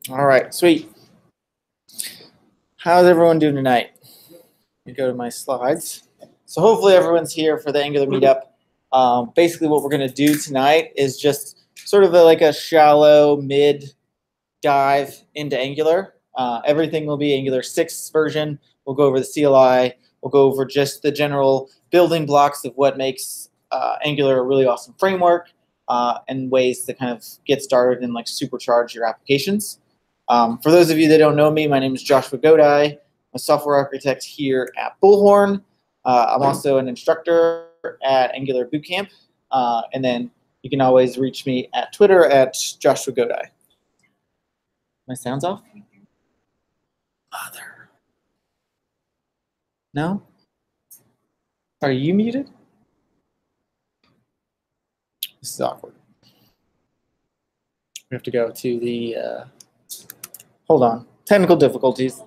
All right, sweet. How's everyone doing tonight? Let me go to my slides. So hopefully everyone's here for the Angular meetup. Basically what we're going to do tonight is just sort of like a shallow mid dive into Angular. Everything will be Angular 6 version. We'll go over the CLI. We'll go over just the general building blocks of what makes Angular a really awesome framework and ways to kind of get started and like supercharge your applications. For those of you that don't know me, my name is Joshua Godi. I'm a software architect here at Bullhorn. I'm also an instructor at Angular Bootcamp. And then you can always reach me at Twitter at Joshua Godi. My sound's off? Mother. No? Are you muted? This is awkward. We have to go to the, hold on, technical difficulties.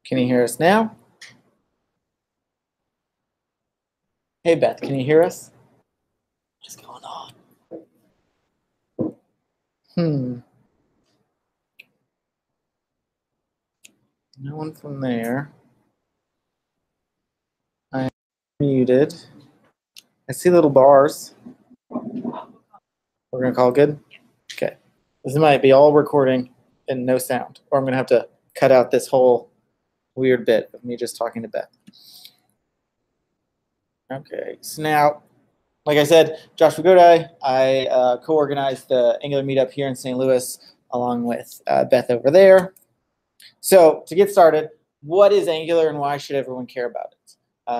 Can you hear us now? Hey, Beth, can you hear us? What is going on? No one from there. I'm muted. I see little bars. We're going to call it good? Okay. This might be all recording and no sound, or I'm going to have to cut out this whole weird bit of me just talking to Beth. Okay, so now, like I said, Joshua Godi, I co-organized the Angular meetup here in St. Louis along with Beth over there. So to get started, what is Angular and why should everyone care about it?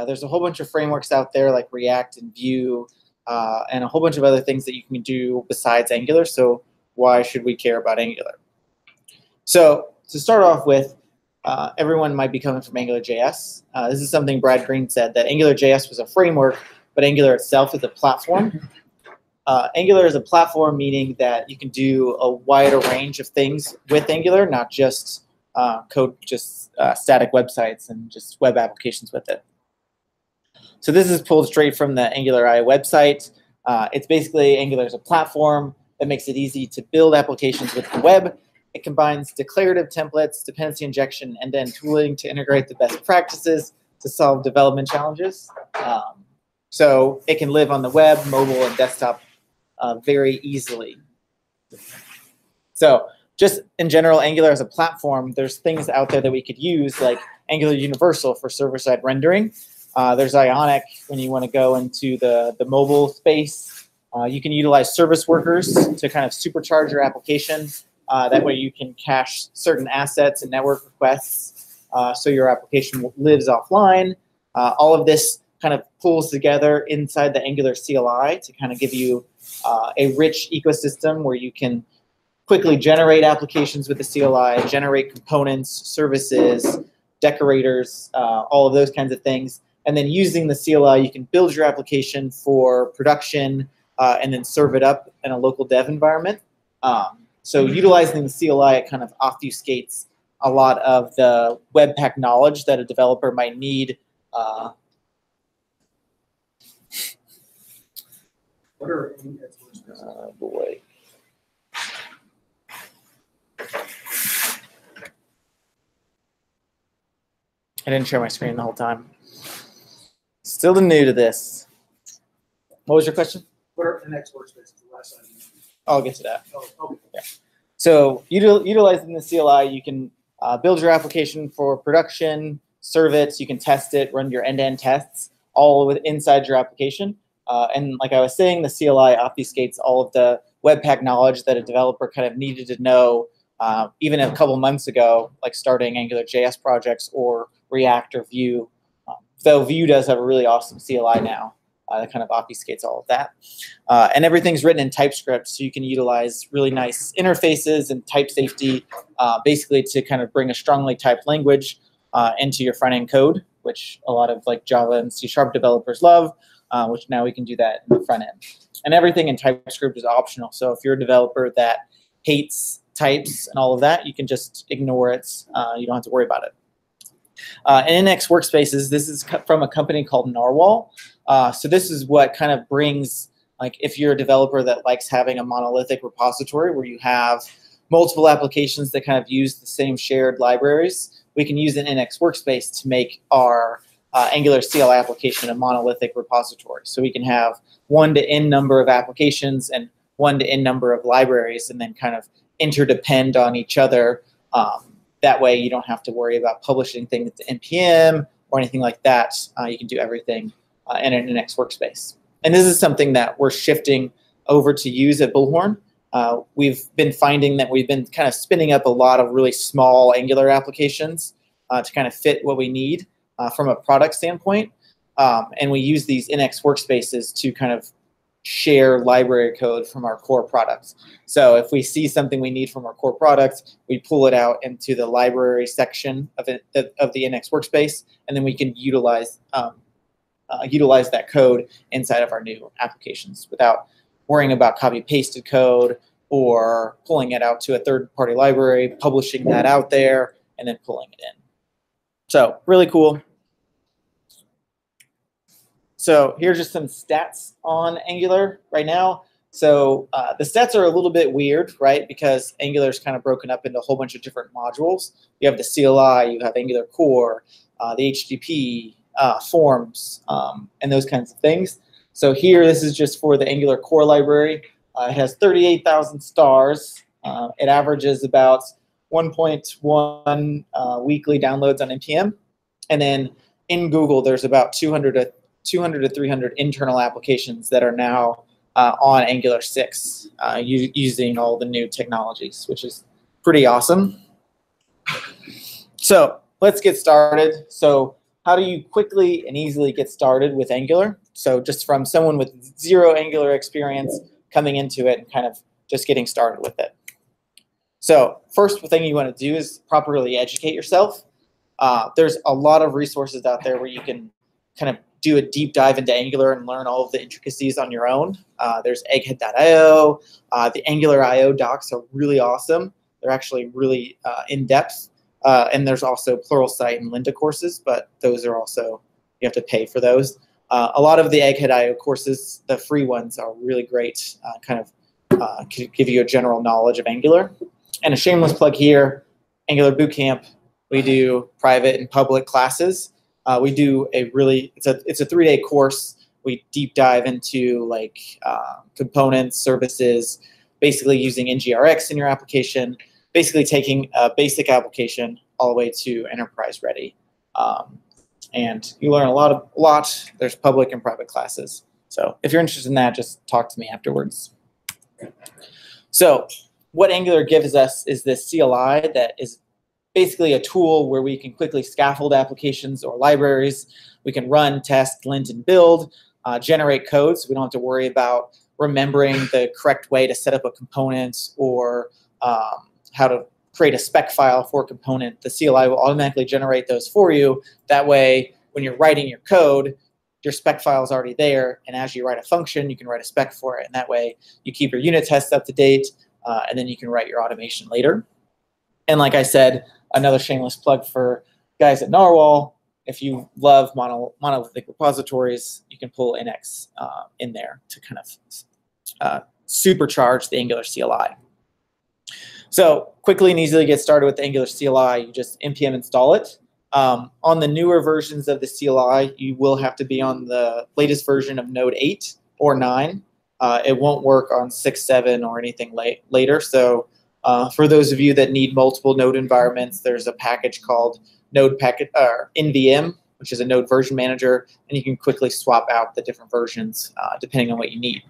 There's a whole bunch of frameworks out there like React and Vue and a whole bunch of other things that you can do besides Angular. So why should we care about Angular? So to start off with, everyone might be coming from AngularJS. This is something Brad Green said, that AngularJS was a framework, but Angular itself is a platform. Angular is a platform, meaning that you can do a wider range of things with Angular, not just code just static websites and just web applications with it. So this is pulled straight from the Angular.io website. It's basically Angular is a platform that makes it easy to build applications with the web. It combines declarative templates, dependency injection, and then tooling to integrate the best practices to solve development challenges. So it can live on the web, mobile, and desktop very easily. So just in general, Angular as a platform, there's things out there that we could use, like Angular Universal for server-side rendering. There's Ionic when you want to go into the mobile space. You can utilize service workers to kind of supercharge your application. That way you can cache certain assets and network requests so your application lives offline. All of this kind of pulls together inside the Angular CLI to kind of give you a rich ecosystem where you can quickly generate applications with the CLI, generate components, services, decorators, all of those kinds of things. And then using the CLI, you can build your application for production and then serve it up in a local dev environment. So utilizing the CLI, it kind of obfuscates a lot of the Webpack knowledge that a developer might need. What are boy. I didn't share my screen the whole time. Still new to this. What was your question? What are NX workspaces? The last time. I'll get to that. Oh, okay. Yeah. So utilizing the CLI, you can build your application for production, serve it, so you can test it, run your end-to-end tests, all inside your application. And like I was saying, the CLI obfuscates all of the Webpack knowledge that a developer kind of needed to know even a couple months ago, like starting AngularJS projects or React or Vue. Though Vue does have a really awesome CLI now. that kind of obfuscates all of that. And everything's written in TypeScript, so you can utilize really nice interfaces and type safety, basically to kind of bring a strongly typed language into your front-end code, which a lot of like Java and C# developers love, which now we can do that in the front end. And everything in TypeScript is optional. So if you're a developer that hates types and all of that, you can just ignore it. You don't have to worry about it. And NX Workspaces, this is from a company called Narwhal. So this is what kind of brings, like if you're a developer that likes having a monolithic repository where you have multiple applications that kind of use the same shared libraries, we can use an NX Workspace to make our Angular CL application a monolithic repository. So we can have 1 to n number of applications and 1 to n number of libraries, and then kind of interdepend on each other. That way you don't have to worry about publishing things to NPM or anything like that. You can do everything in an NX Workspace. And this is something that we're shifting over to use at Bullhorn. We've been finding that we've been kind of spinning up a lot of really small Angular applications to kind of fit what we need from a product standpoint. And we use these NX Workspaces to kind of share library code from our core products. So if we see something we need from our core products, we pull it out into the library section of the NX Workspace, and then we can utilize that code inside of our new applications without worrying about copy-pasted code or pulling it out to a third-party library, publishing that out there, and then pulling it in. So really cool. So here's just some stats on Angular right now. So the stats are a little bit weird, right? Because Angular is kind of broken up into a whole bunch of different modules. You have the CLI, you have Angular Core, the HTTP, forms, and those kinds of things. So here, this is just for the Angular Core library. It has 38,000 stars. It averages about 1.1 weekly downloads on NPM. And then in Google, there's about 200 to 300 internal applications that are now on Angular 6 using all the new technologies, which is pretty awesome. So let's get started. So how do you quickly and easily get started with Angular? So just from someone with zero Angular experience coming into it and kind of just getting started with it. So first thing you want to do is properly educate yourself. There's a lot of resources out there where you can kind of do a deep dive into Angular and learn all of the intricacies on your own. There's egghead.io. The Angular IO docs are really awesome. They're actually really in-depth. And there's also Pluralsight and Lynda courses, but those are also, you have to pay for those. A lot of the egghead.io courses, the free ones, are really great, kind of give you a general knowledge of Angular. And a shameless plug here, Angular Bootcamp, we do private and public classes. We do a really, it's a 3-day course. We deep dive into like components, services, basically using NGRX in your application, basically taking a basic application all the way to enterprise ready. And you learn a lot. There's public and private classes. So if you're interested in that, just talk to me afterwards. So what Angular gives us is this CLI that is basically a tool where we can quickly scaffold applications or libraries. We can run, test, lint, and build, generate code, so we don't have to worry about remembering the correct way to set up a component or how to create a spec file for a component. The CLI will automatically generate those for you. That way, when you're writing your code, your spec file is already there, and as you write a function, you can write a spec for it, and that way you keep your unit tests up to date, and then you can write your automation later. And like I said, another shameless plug for guys at Narwhal, if you love monolithic repositories, you can pull NX in there to kind of supercharge the Angular CLI. So quickly and easily get started with the Angular CLI, you just npm install it. On the newer versions of the CLI, you will have to be on the latest version of Node 8 or 9. It won't work on 6, 7, or anything later. So for those of you that need multiple node environments, there's a package called NVM, which is a node version manager, and you can quickly swap out the different versions depending on what you need.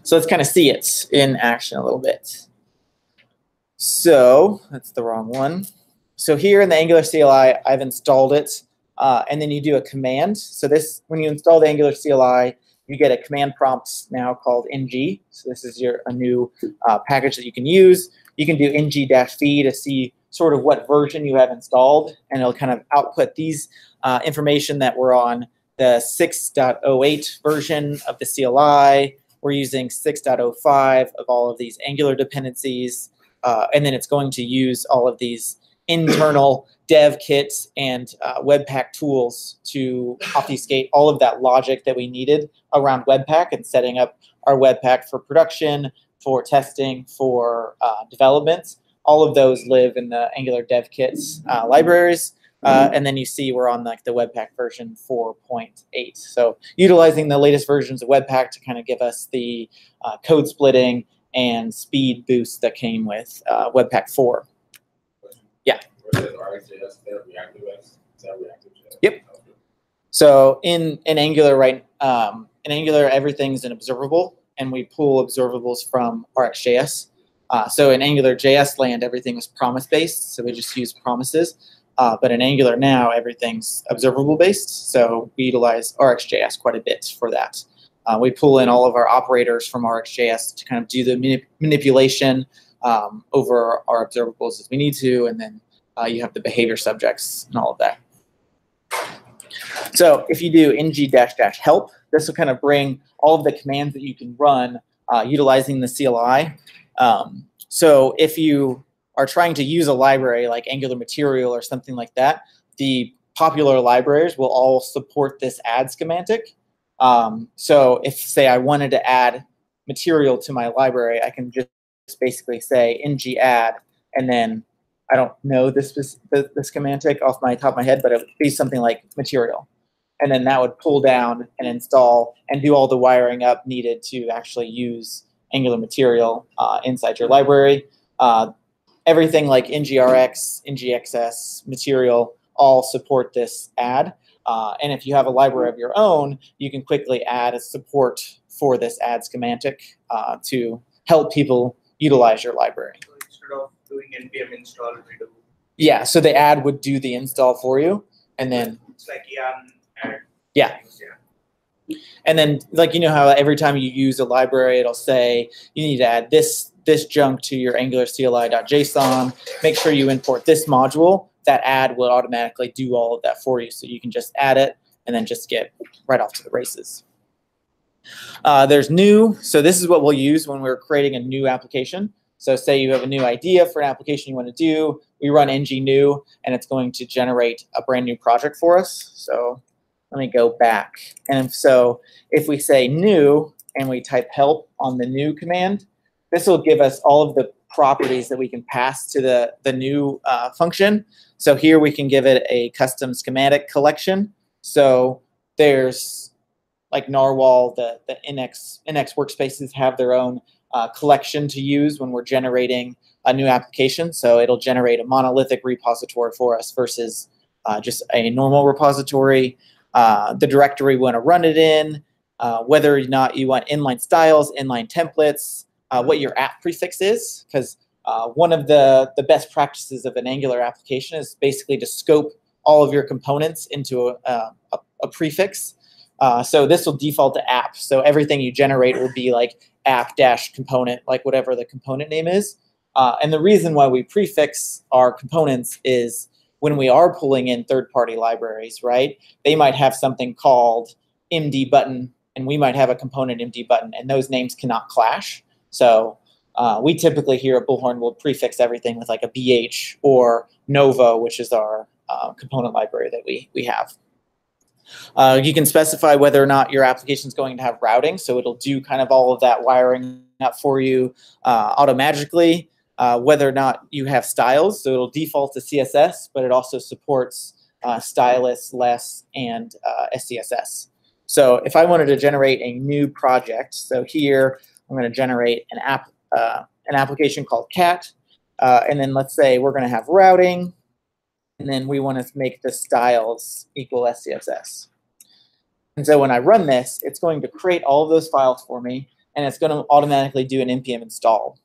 So let's kind of see it in action a little bit. So that's the wrong one. So here in the Angular CLI, I've installed it. and then you do a command. So this, when you install the Angular CLI, you get a command prompt now called ng. So this is a new package that you can use. You can do ng-v to see sort of what version you have installed, and it'll kind of output these information that we're on the 6.08 version of the CLI. We're using 6.05 of all of these Angular dependencies, and then it's going to use all of these internal dev kits and Webpack tools to obfuscate all of that logic that we needed around Webpack and setting up our Webpack for production, for testing, for development. All of those live in the Angular dev kits libraries. And then you see we're on like the Webpack version 4.8. So utilizing the latest versions of Webpack to kind of give us the code splitting and speed boost that came with Webpack 4. Yeah. Yep. So in Angular, right? In Angular, everything's an observable, and we pull observables from RxJS. So in Angular JS land, everything was promise-based, so we just use promises. But in Angular now, everything's observable-based, so we utilize RxJS quite a bit for that. We pull in all of our operators from RxJS to kind of do the manipulation over our observables as we need to, and then you have the behavior subjects and all of that. So if you do ng-help, this will kind of bring all of the commands that you can run utilizing the CLI. So if you are trying to use a library like Angular Material or something like that, the popular libraries will all support this add schematic. So if, say, I wanted to add material to my library, I can just basically say ng-add, and then I don't know the schematic off my top of my head, but it would be something like material. And then that would pull down and install and do all the wiring up needed to actually use Angular Material inside your library. Everything like ngrx, ngxs, material all support this add. And if you have a library of your own, you can quickly add a support for this add schematic to help people utilize your library. So instead of doing npm install, we do. Yeah, so the add would do the install for you, and then It's like yarn add. Yeah. And then, like, you know how every time you use a library, it'll say you need to add this junk to your Angular CLI.json. Make sure you import this module. That add will automatically do all of that for you. So you can just add it and then just get right off to the races. There's new. So this is what we'll use when we're creating a new application. So say you have a new idea for an application you want to do. We run ng-new, and it's going to generate a brand new project for us. So let me go back. And so if we say new and we type help on the new command, this will give us all of the properties that we can pass to the new function. So here we can give it a custom schematic collection. So there's like Narwhal, the NX workspaces have their own collection to use when we're generating a new application. So it'll generate a monolithic repository for us versus just a normal repository. The directory we want to run it in, whether or not you want inline styles, inline templates, what your app prefix is, because one of the best practices of an Angular application is basically to scope all of your components into a prefix. So this will default to app. So everything you generate will be like app-component, like whatever the component name is. And the reason why we prefix our components is when we are pulling in third-party libraries, right? They might have something called MD button, and we might have a component MD button, and those names cannot clash. So we typically here at Bullhorn will prefix everything with like a BH or Nova, which is our component library that we have. You can specify whether or not your application is going to have routing, so it'll do kind of all of that wiring up for you automagically. Whether or not you have styles, so it'll default to CSS, but it also supports stylus, less, and SCSS. So if I wanted to generate a new project, so here I'm going to generate an application called cat, and then let's say we're going to have routing, and then we want to make the styles equal SCSS. And so when I run this, it's going to create all of those files for me, and it's going to automatically do an npm install.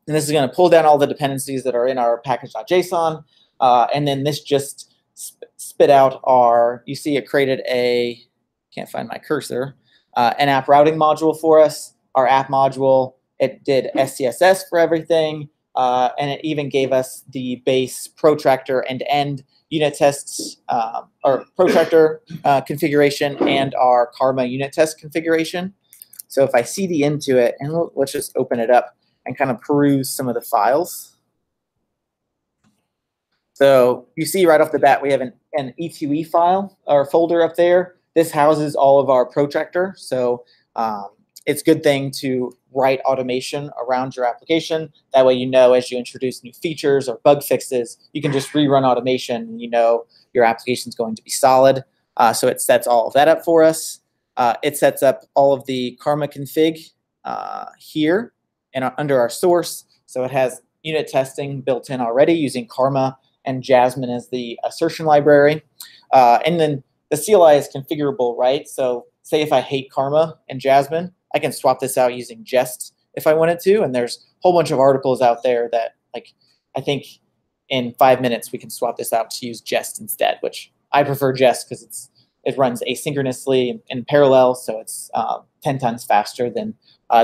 And this is going to pull down all the dependencies that are in our package.json, and then this just spit out our, you see it created a, can't find my cursor, an app routing module for us. Our app module, it did SCSS for everything, and it even gave us the base protractor end-to-end unit tests, or protractor configuration, and our Karma unit test configuration. So if I cd into it, and let's just open it up and kind of peruse some of the files. So you see right off the bat, we have an EQE file or folder up there. This houses all of our protractor. So it's a good thing to write automation around your application. That way, you know, as you introduce new features or bug fixes, you can just rerun automation and you know your application is going to be solid. So it sets all of that up for us. It sets up all of the Karma config here and under our source. So it has unit testing built in already using Karma and Jasmine as the assertion library. And then the CLI is configurable, right? So say if I hate Karma and Jasmine, I can swap this out using Jest if I wanted to. And there's a whole bunch of articles out there that, like, I think in 5 minutes we can swap this out to use Jest instead, which I prefer Jest because it runs asynchronously in parallel, so it's 10 times faster than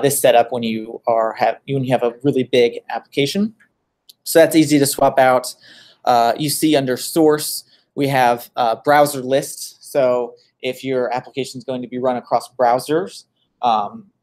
this setup when you have a really big application. So that's easy to swap out. You see under source, we have browser lists. So if your application is going to be run across browsers,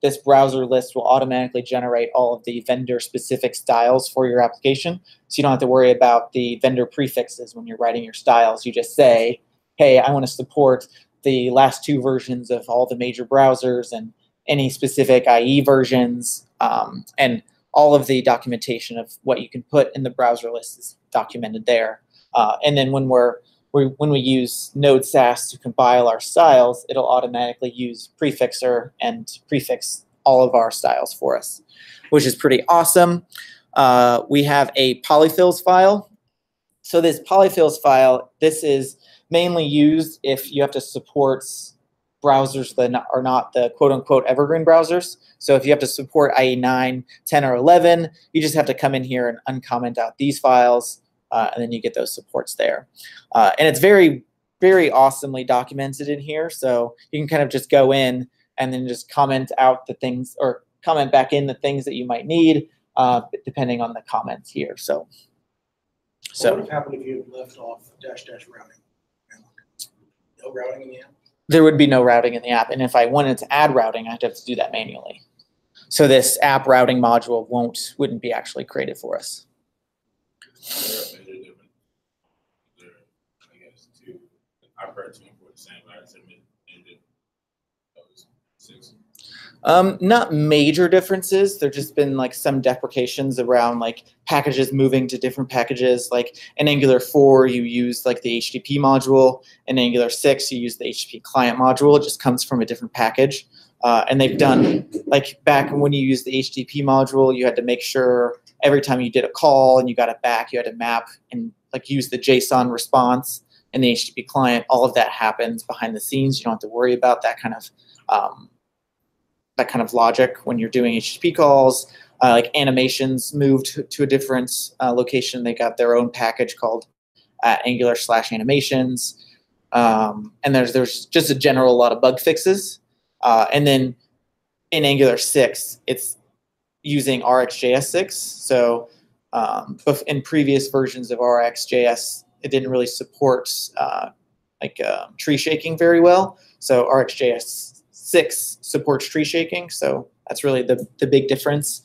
this browser list will automatically generate all of the vendor-specific styles for your application. So you don't have to worry about the vendor prefixes when you're writing your styles. You just say, hey, I want to support the last 2 versions of all the major browsers and any specific IE versions, and all of the documentation of what you can put in the browser list is documented there. And then when we use Node SAS to compile our styles, it'll automatically use prefixer and prefix all of our styles for us, which is pretty awesome. We have a polyfills file. So this polyfills file, this is mainly used if you have to support browsers that are not the quote-unquote evergreen browsers. So if you have to support IE 9, 10, or 11, you just have to come in here and uncomment out these files, and then you get those supports there. And it's very, very awesomely documented in here. So you can kind of just go in and then just comment out the things, or comment back in the things that you might need, depending on the comments here. So what would have happened if you had left off -- routing? No routing in the app? There would be no routing in the app. And if I wanted to add routing, I'd have to do that manually. So this app routing module wouldn't be actually created for us. I've heard 24 the same, like I said, not major differences. There's just been like some deprecations around like packages moving to different packages. Like in Angular 4, you use like the HTTP module. In Angular 6, you use the HTTP client module. It just comes from a different package. And they've done, like back when you used the HTTP module, you had to make sure every time you did a call and you got it back, you had to map and like use the JSON response in the HTTP client. All of that happens behind the scenes. You don't have to worry about that kind of logic when you're doing HTTP calls. Like animations moved to a different location. They got their own package called Angular/animations. And there's just a general lot of bug fixes. And then in Angular 6, it's using RxJS 6. So in previous versions of RxJS, it didn't really support tree shaking very well. So RxJS 6 supports tree shaking. So that's really the big difference.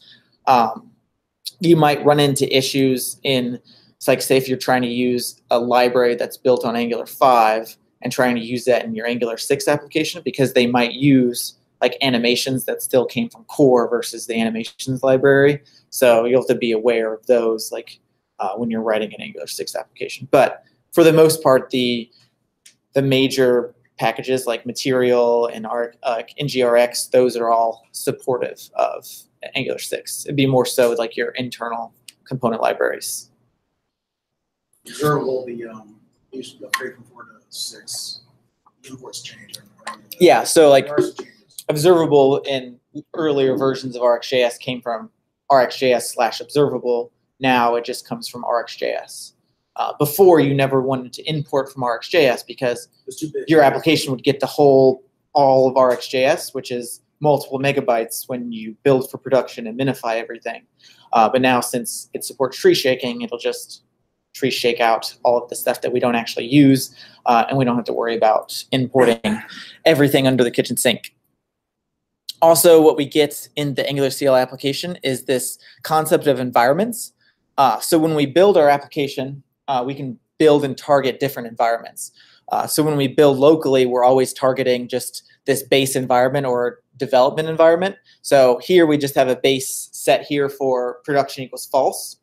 You might run into issues it's like, say if you're trying to use a library that's built on Angular 5 and trying to use that in your Angular 6 application, because they might use like animations that still came from core versus the animations library. So you'll have to be aware of those when you're writing an Angular 6 application. But for the most part, the major packages like Material and NGRX, those are all supportive of Angular 6. It'd be more so like your internal component libraries. Observable, the use of upgrade from 4 to 6, imports change. Yeah, so like observable in earlier versions of RxJS came from RxJS/observable. Now it just comes from RxJS. Before, you never wanted to import from RxJS because It's too big. your application would get all of RxJS, which is multiple megabytes when you build for production and minify everything. But now, since it supports tree shaking, it'll just tree shake out all of the stuff that we don't actually use, and we don't have to worry about importing everything under the kitchen sink. Also, what we get in the ngSTL application is this concept of environments. So when we build our application, we can build and target different environments. So when we build locally, we're always targeting just this base environment or development environment. So here we just have a base set here for production equals false.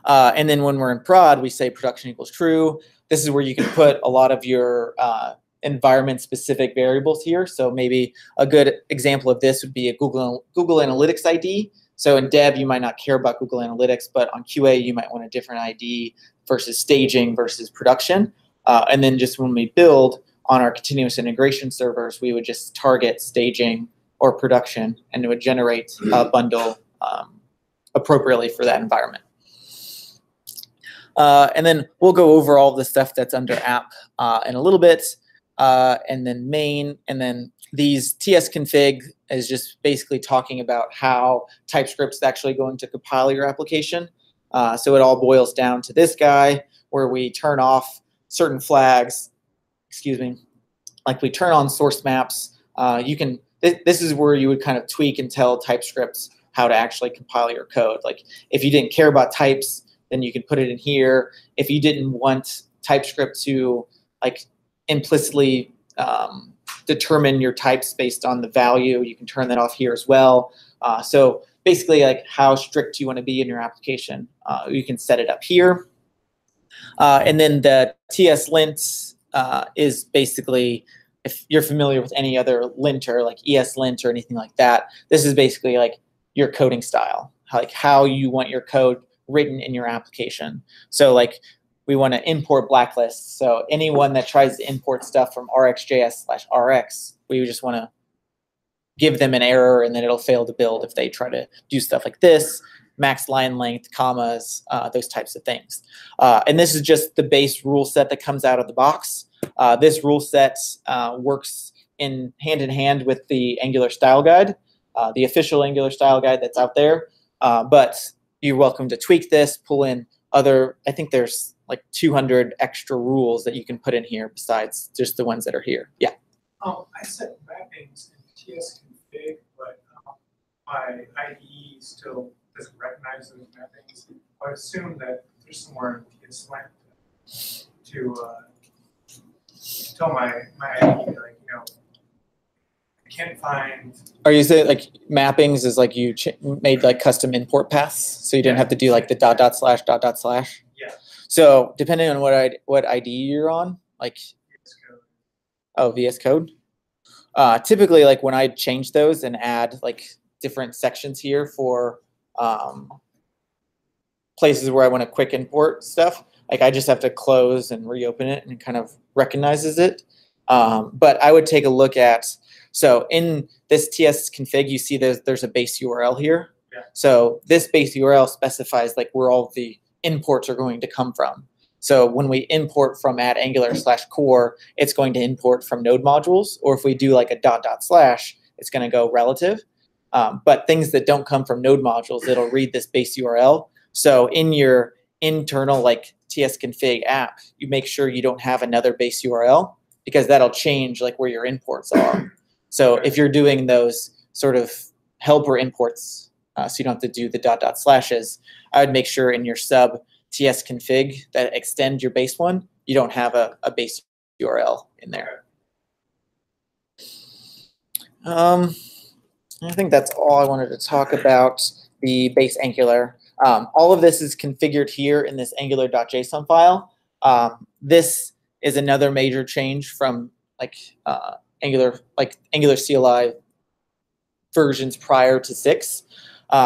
And then when we're in prod, we say production equals true. This is where you can put a lot of your environment-specific variables here. So maybe a good example of this would be a Google Analytics ID. So in dev, you might not care about Google Analytics, but on QA, you might want a different ID versus staging versus production. And then just when we build on our continuous integration servers, we would just target staging or production, and it would generate a bundle appropriately for that environment. And then we'll go over all the stuff that's under app in a little bit, and then main, and then these tsconfig is just basically talking about how TypeScript's actually going to compile your application. So it all boils down to this guy where we turn off certain flags, excuse me, like we turn on source maps. This is where you would kind of tweak and tell TypeScript how to actually compile your code. Like if you didn't care about types, then you can put it in here. If you didn't want TypeScript to like implicitly determine your types based on the value, you can turn that off here as well. So basically, like how strict you want to be in your application, you can set it up here. And then the Lintz is basically, if you're familiar with any other linter, like ESLint or anything like that, this is basically like your coding style, like how you want your code written in your application. So like we want to import blacklists. So anyone that tries to import stuff from RxJS/Rx, we just want to give them an error and then it'll fail to build if they try to do stuff like this, max line length, commas, those types of things. And this is just the base rule set that comes out of the box. This rule set works hand in hand with the Angular style guide, the official Angular style guide that's out there. But you're welcome to tweak this, pull in other, I think there's like 200 extra rules that you can put in here besides just the ones that are here. Yeah. I set mappings in tsconfig, but my IDE still doesn't recognize those mappings. I would assume that there's somewhere in tsLint to tell my IDE, like, you know, I can't find. Are you saying like mappings is like you made like custom import paths, so you didn't have to do like the .. /.. Yeah. So depending on what ID you're on, like VS Code. Oh, VS Code. Typically, like when I change those and add like different sections here for places where I want to quick import stuff, like I just have to close and reopen it and it kind of recognizes it. But I would take a look at, so in this tsconfig, you see there's a base URL here. Yeah. So this base URL specifies like where all the imports are going to come from. So when we import from @angular/core, it's going to import from node modules, or if we do like a .. it's going to go relative. But things that don't come from node modules, it'll read this base URL. So in your internal like tsconfig app, you make sure you don't have another base URL because that'll change like where your imports are. So if you're doing those sort of helper imports, so you don't have to do the .. I would make sure in your sub tsconfig that extend your base one, you don't have a base URL in there. I think that's all I wanted to talk about the base Angular. All of this is configured here in this angular.json file. This is another major change from like Angular CLI versions prior to 6.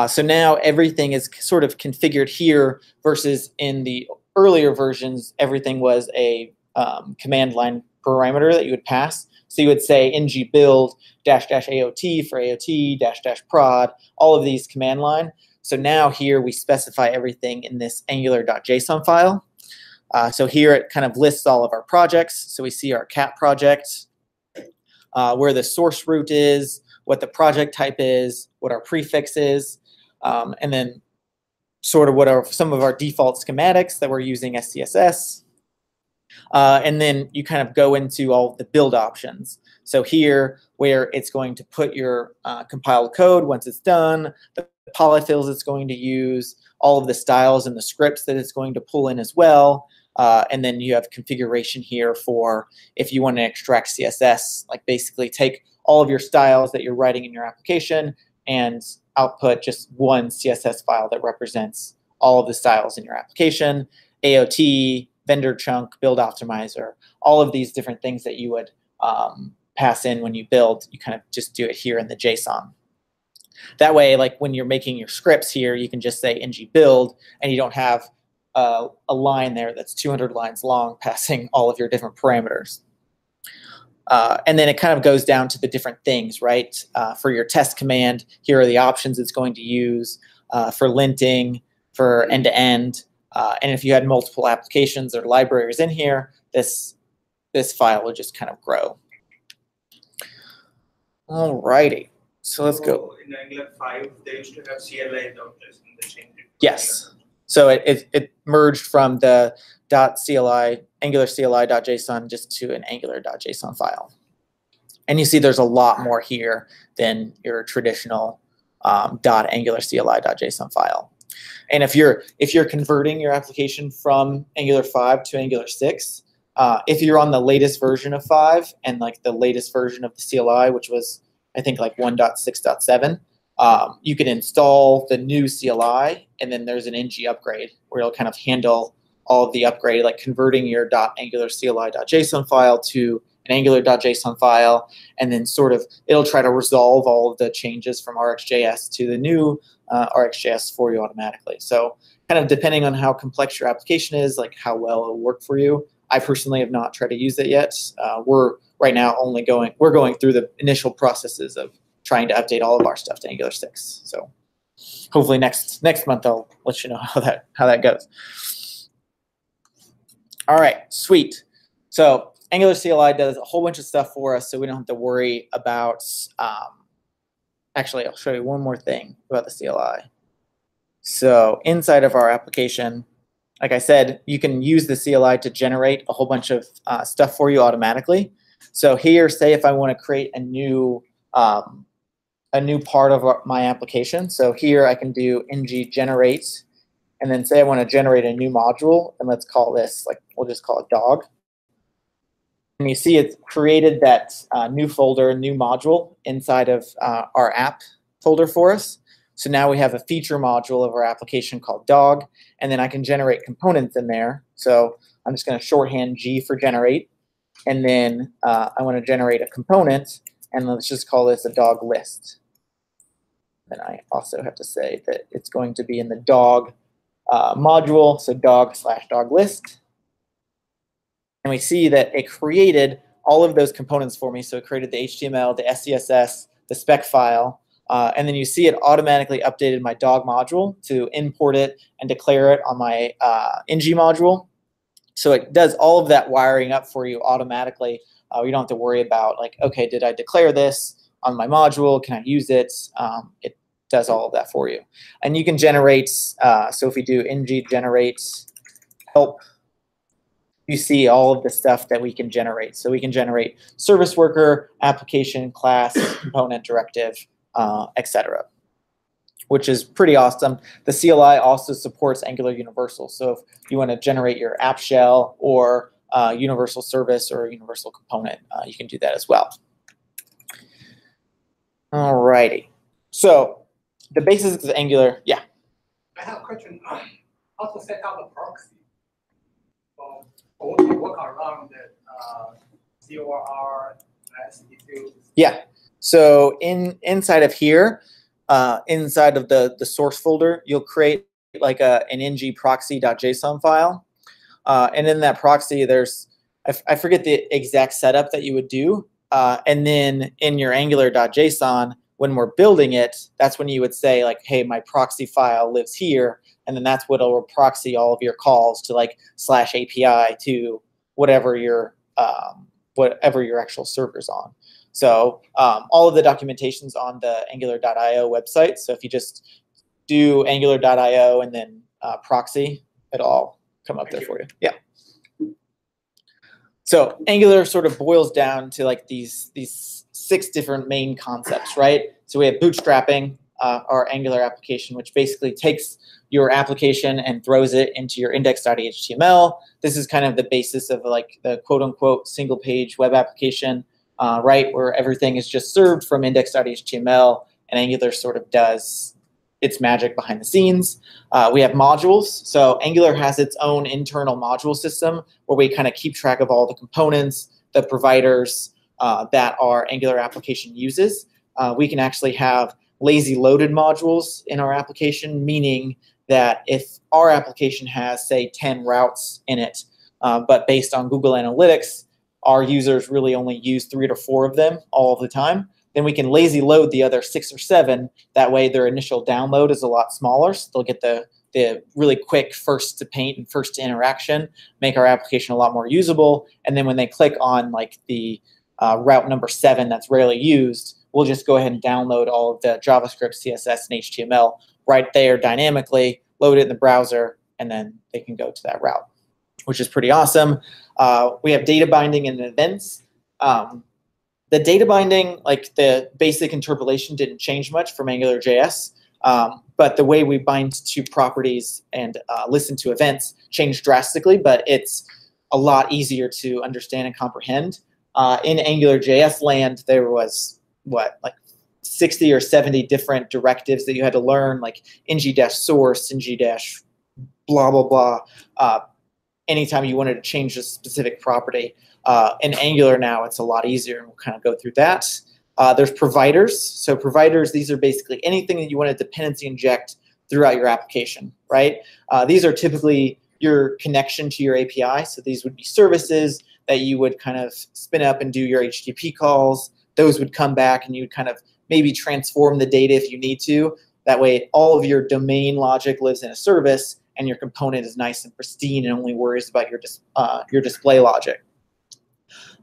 So now everything is sort of configured here versus in the earlier versions, everything was a command line parameter that you would pass. So you would say ng build --aot for aot --prod, all of these command line. So now here we specify everything in this angular.json file. So here it kind of lists all of our projects. So we see our cat project, where the source root is, what the project type is, what our prefix is, and then sort of what are some of our default schematics that we're using SCSS. And then you kind of go into all the build options. So here, where it's going to put your compiled code once it's done, the polyfills it's going to use, all of the styles and the scripts that it's going to pull in as well. And then you have configuration here for if you want to extract CSS, like basically take all of your styles that you're writing in your application and output just one CSS file that represents all of the styles in your application, AOT, vendor chunk, build optimizer, all of these different things that you would pass in when you build, you kind of just do it here in the JSON. That way, like when you're making your scripts here, you can just say ng build, and you don't have a line there that's 200 lines long passing all of your different parameters. And then it kind of goes down to the different things, right? For your test command, here are the options it's going to use for linting, for end-to-end. And if you had multiple applications or libraries in here, this file will just kind of grow. All righty. So let's go. In Angular 5, they used to have CLI without this, and they changed it. Yes. So it merged from the .cli, Angular CLI.json just to an Angular.json file. And you see there's a lot more here than your traditional .angular CLI.json file. And if you're converting your application from Angular 5 to Angular 6, if you're on the latest version of 5 and like the latest version of the CLI, which was I think like 1.6.7, you can install the new CLI, and then there's an ng upgrade where it'll kind of handle all of the upgrade, like converting your .angular CLI.json file to an angular.json file, and then sort of it'll try to resolve all of the changes from RxJS to the new RxJS for you automatically. So kind of depending on how complex your application is, like how well it'll work for you. I personally have not tried to use it yet. We're right now we're going through the initial processes of trying to update all of our stuff to Angular 6. So hopefully next month I'll let you know how that goes. All right, sweet. So Angular CLI does a whole bunch of stuff for us, so we don't have to worry about. Actually, I'll show you one more thing about the CLI. So inside of our application, like I said, you can use the CLI to generate a whole bunch of stuff for you automatically. So here, say if I want to create a new part of my application. So here I can do ng generate, and then say I want to generate a new module, and let's call this, like, we'll just call it dog. And you see it's created that new folder, new module inside of our app folder for us. So now we have a feature module of our application called dog, and then I can generate components in there. So I'm just going to shorthand G for generate, and then I want to generate a component, and let's just call this a dog list. Then I also have to say that it's going to be in the dog module, so dog/dog list. And we see that it created all of those components for me. So it created the HTML, the SCSS, the spec file, and then you see it automatically updated my dog module to import it and declare it on my ng module. So it does all of that wiring up for you automatically. You don't have to worry about like, okay, did I declare this on my module? Can I use it? It does all of that for you. And you can generate, so if we do ng generate help, you see all of the stuff that we can generate. So we can generate service worker, application, class, component, directive, etc., which is pretty awesome. The CLI also supports Angular Universal. So if you want to generate your app shell or universal service or universal component, you can do that as well. All righty. So the basics of Angular, yeah. I have a question. How to set up a proxy? Or to work around the COR, SDQ? Yeah. So inside of here, inside of the source folder, you'll create like an ng proxy.json file. And in that proxy, there's, I forget the exact setup that you would do. And then in your angular.json, when we're building it, that's when you would say like, hey, my proxy file lives here. And then that's what will proxy all of your calls to like /API to whatever your actual server's on. So all of the documentation's on the angular.io website. So if you just do angular.io and then proxy, it'll all come up there for you. Yeah. So Angular sort of boils down to like these 6 different main concepts, right? So we have bootstrapping, our Angular application, which basically takes your application and throws it into your index.html. This is kind of the basis of like the quote unquote single page web application, right? Where everything is just served from index.html, and Angular sort of does its magic behind the scenes. We have modules. So Angular has its own internal module system where we kind of keep track of all the components, the providers that our Angular application uses. We can actually have lazy loaded modules in our application, meaning that if our application has, say, 10 routes in it, but based on Google Analytics, our users really only use 3 to 4 of them all of the time, then we can lazy load the other 6 or 7. That way their initial download is a lot smaller, so they'll get the really quick first to paint and first to interaction, make our application a lot more usable. And then when they click on like the route number 7 that's rarely used, we'll just go ahead and download all of the JavaScript, CSS, and HTML right there dynamically, load it in the browser, and then they can go to that route, which is pretty awesome. We have data binding and events. The data binding, like the basic interpolation didn't change much from AngularJS, but the way we bind to properties and listen to events changed drastically, but it's a lot easier to understand and comprehend. In AngularJS land, there was, like 60 or 70 different directives that you had to learn, like ng-source, ng-blah, blah, blah, anytime you wanted to change a specific property. In Angular now, it's a lot easier, and we'll kind of go through that. There's providers. So providers, these are basically anything that you want to dependency inject throughout your application, right? These are typically your connection to your API. So these would be services that you would kind of spin up and do your HTTP calls. Those would come back, and you would kind of maybe transform the data if you need to. That way, all of your domain logic lives in a service, and your component is nice and pristine and only worries about your display logic.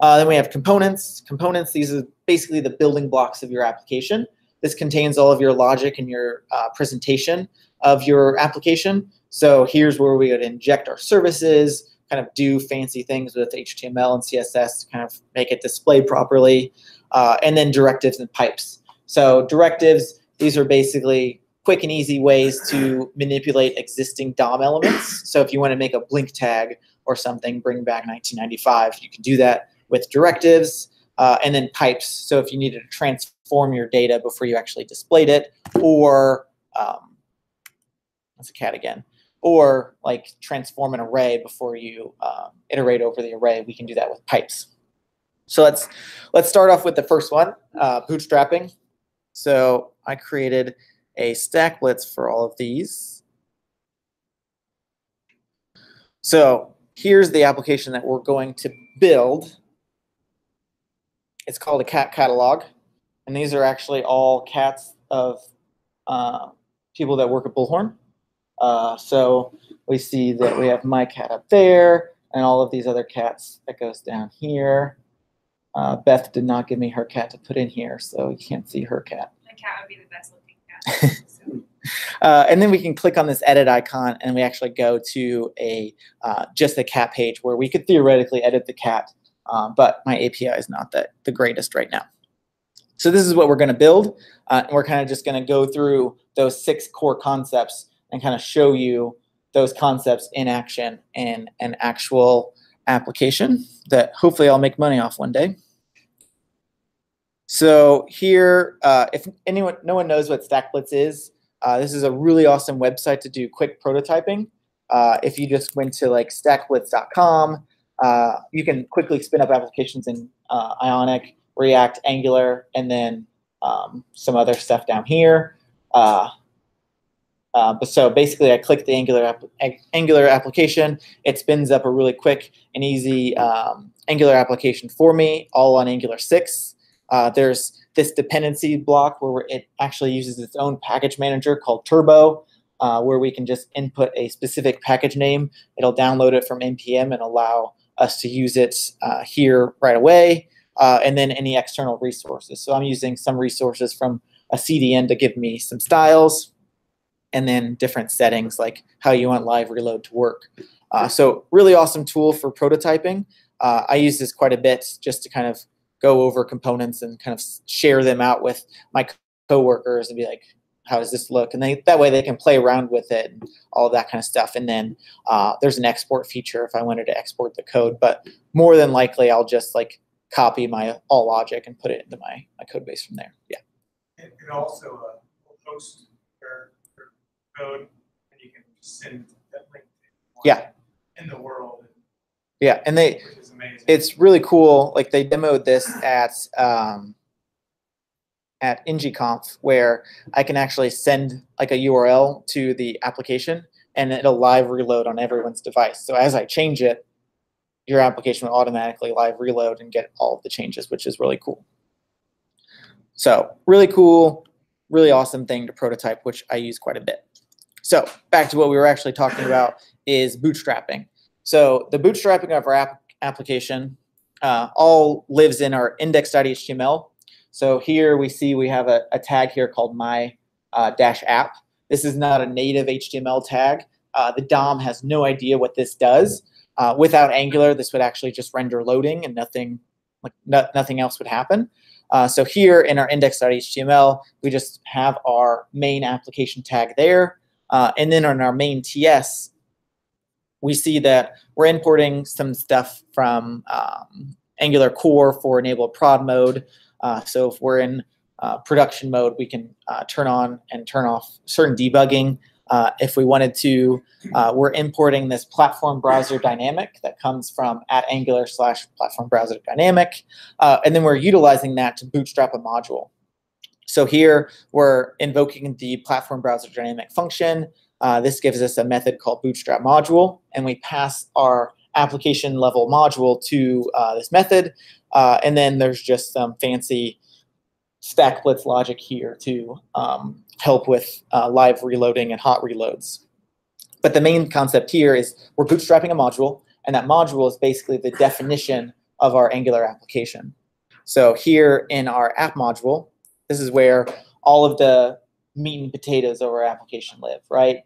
Then we have components. Components, these are basically the building blocks of your application. This contains all of your logic and your presentation of your application. So here's where we would inject our services, kind of do fancy things with HTML and CSS to kind of make it display properly. And then directives and pipes. So directives, these are basically quick and easy ways to manipulate existing DOM elements. So if you want to make a blink tag or something, bring back 1995, you can do that with directives. And then pipes. So if you needed to transform your data before you actually displayed it, or that's a cat again, or like transform an array before you iterate over the array, we can do that with pipes. So let's start off with the first one, bootstrapping. So I created a stack blitz for all of these. So here's the application that we're going to build. It's called a cat catalog, and these are actually all cats of people that work at Bullhorn. So we see that we have my cat up there, and all of these other cats that goes down here. Beth did not give me her cat to put in here, so you can't see her cat. My cat would be the best looking cat. So. And then we can click on this edit icon, and we actually go to just a cat page where we could theoretically edit the cat, but my API is not the greatest right now. So this is what we're going to build. And we're kind of just going to go through those 6 core concepts and kind of show you those concepts in action in an actual application that hopefully I'll make money off one day. So here, if no one knows what StackBlitz is, this is a really awesome website to do quick prototyping. If you just went to like stackblitz.com, you can quickly spin up applications in Ionic, React, Angular, and then some other stuff down here. So basically, I click the Angular application. It spins up a really quick and easy Angular application for me, all on Angular 6. There's this dependency block where it actually uses its own package manager called Turbo, where we can just input a specific package name. It'll download it from NPM and allow us to use it here right away, and then any external resources. So I'm using some resources from a CDN to give me some styles, and then different settings like how you want live reload to work. So really awesome tool for prototyping. I use this quite a bit just to kind of go over components and kind of share them out with my coworkers and be like, how does this look? And that way they can play around with it and all of that kind of stuff. And then there's an export feature if I wanted to export the code. But more than likely, I'll just like copy my all logic and put it into my code base from there. Yeah. And also will host your code, and you can send that link to anyone in the world. Yeah, and which is amazing. It's really cool. Like they demoed this at ngConf, where I can actually send like a URL to the application and it'll live reload on everyone's device. So as I change it, your application will automatically live reload and get all of the changes, which is really cool. So really cool, really awesome thing to prototype, which I use quite a bit. So back to what we were actually talking about is bootstrapping. So the bootstrapping of our application all lives in our index.html. So here we see we have a tag here called my-app. This is not a native HTML tag. The DOM has no idea what this does. Without Angular, this would actually just render loading and nothing else would happen. So here in our index.html, we just have our main application tag there. And then on our main TS, we see that we're importing some stuff from Angular core for enable prod mode. So if we're in production mode, we can turn on and turn off certain debugging. If we wanted to, we're importing this platform browser dynamic that comes from @angular/platform browser dynamic. And then we're utilizing that to bootstrap a module. So here we're invoking the platform browser dynamic function. This gives us a method called bootstrap module, and we pass our application level module to this method. And then there's just some fancy stack blitz logic here to help with live reloading and hot reloads. But the main concept here is we're bootstrapping a module, and that module is basically the definition of our Angular application. So here in our app module, this is where all of the meat and potatoes of our application live, right?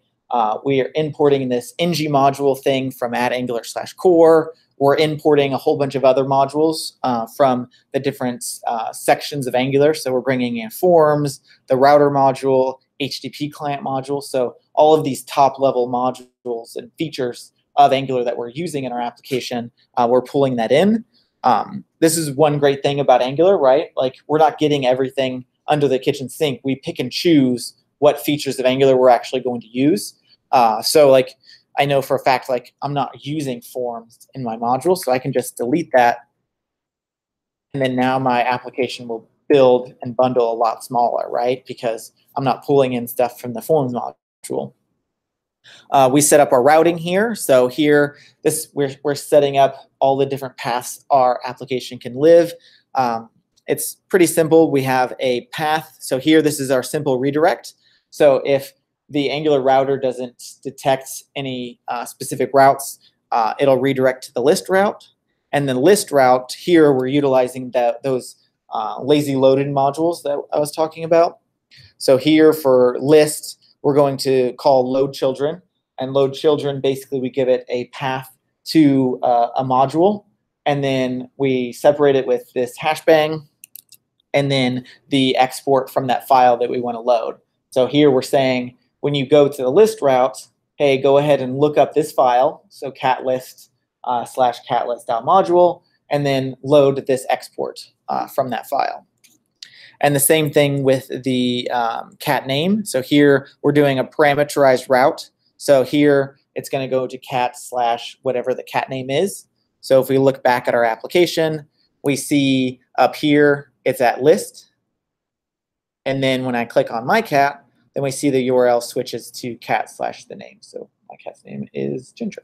We are importing this ng module thing from @angular/core. We're importing a whole bunch of other modules from the different sections of Angular. So we're bringing in forms, the router module, HTTP client module. So all of these top-level modules and features of Angular that we're using in our application, we're pulling that in. This is one great thing about Angular, right? Like we're not getting everything under the kitchen sink. We pick and choose what features of Angular we're actually going to use. So like I know for a fact, like I'm not using forms in my module, so I can just delete that. And then now my application will build and bundle a lot smaller, right? Because I'm not pulling in stuff from the forms module. We set up our routing here. So here, we're setting up all the different paths our application can live. It's pretty simple. We have a path. So here, this is our simple redirect. So if the Angular router doesn't detect any specific routes, it'll redirect to the list route. And the list route here, we're utilizing those lazy loaded modules that I was talking about. So here for list, we're going to call load children. And load children, basically, we give it a path to a module. And then we separate it with this hashbang. And then the export from that file that we want to load. So here we're saying, when you go to the list route, hey, go ahead and look up this file. So catlist /catlist.module, and then load this export from that file. And the same thing with the cat name. So here we're doing a parameterized route. So here it's going to go to cat / whatever the cat name is. So if we look back at our application, we see up here it's at list. And then when I click on my cat, then we see the URL switches to cat / the name. So my cat's name is Ginger.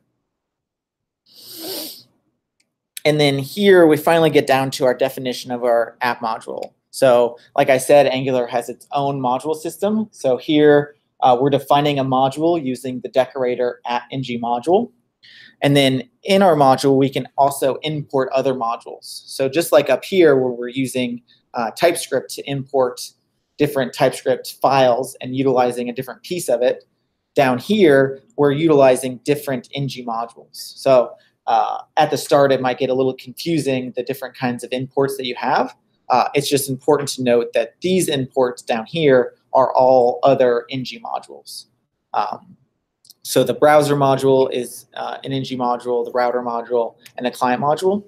And then here we finally get down to our definition of our app module. So like I said, Angular has its own module system. So here we're defining a module using the decorator @ngModule. And then in our module, we can also import other modules. So just like up here where we're using TypeScript to import different TypeScript files and utilizing a different piece of it, down here, we're utilizing different ng modules. So at the start, it might get a little confusing, the different kinds of imports that you have. It's just important to note that these imports down here are all other ng modules. So the browser module is an ng module, the router module, and a client module.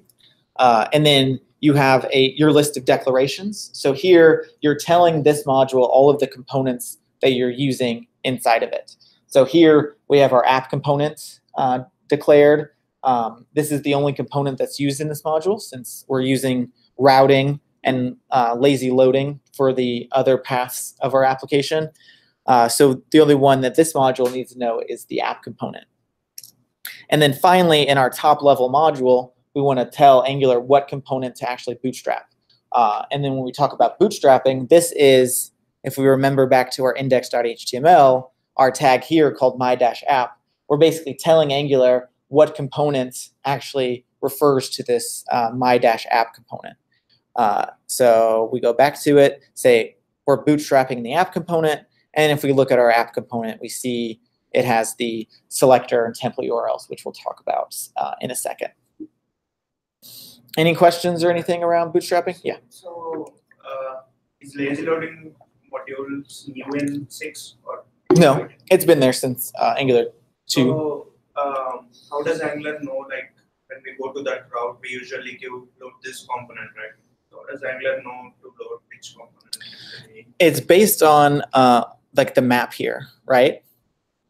And then you have your list of declarations. So here, you're telling this module all of the components that you're using inside of it. So here, we have our app component declared. This is the only component that's used in this module since we're using routing and lazy loading for the other paths of our application. So the only one that this module needs to know is the app component. And then finally, in our top level module, we want to tell Angular what component to actually bootstrap. And then when we talk about bootstrapping, this is, if we remember back to our index.html, our tag here called my-app, we're basically telling Angular what component actually refers to this my-app component. So we go back to it, say we're bootstrapping the app component, and if we look at our app component, we see it has the selector and template URLs, which we'll talk about in a second. Any questions or anything around bootstrapping? Yeah. So is lazy loading modules new in 6 or? No, it's been there since Angular 2. So how does Angular know, like when we go to that route, we usually load this component, right? So how does Angular know to load which component? It's based on like the map here, right?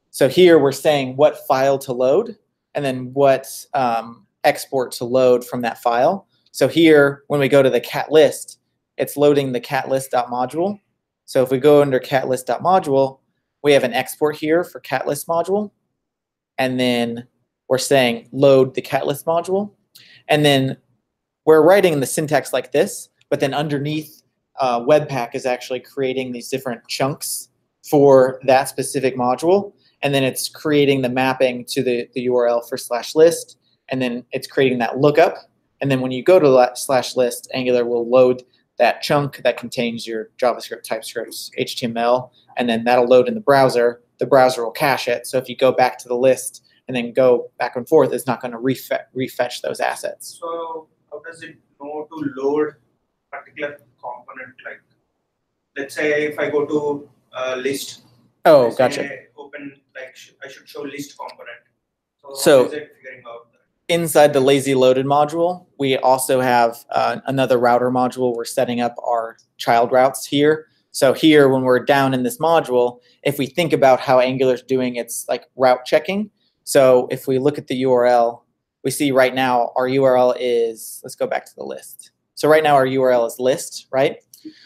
So here we're saying what file to load and then what export to load from that file. So here, when we go to the cat list, it's loading the cat list.module. So if we go under cat list.module, we have an export here for cat list module. And then we're saying load the cat list module. And then we're writing the syntax like this, but then underneath Webpack is actually creating these different chunks for that specific module. And then it's creating the mapping to the URL for /list. And then it's creating that lookup. And then when you go to /list, Angular will load that chunk that contains your JavaScript, TypeScript, HTML, and then that'll load in the browser. The browser will cache it. So if you go back to the list and then go back and forth, it's not going to refetch those assets. So how does it know to load particular component? Like, let's say if I go to list. Oh, gotcha. Open, like I should show list component. So how is it figuring out that? Inside the lazy loaded module, we also have another router module. We're setting up our child routes here. So here, when we're down in this module, if we think about how Angular is doing its like route checking. So if we look at the URL, we see right now our URL is, let's go back to the list. So right now our URL is list, right?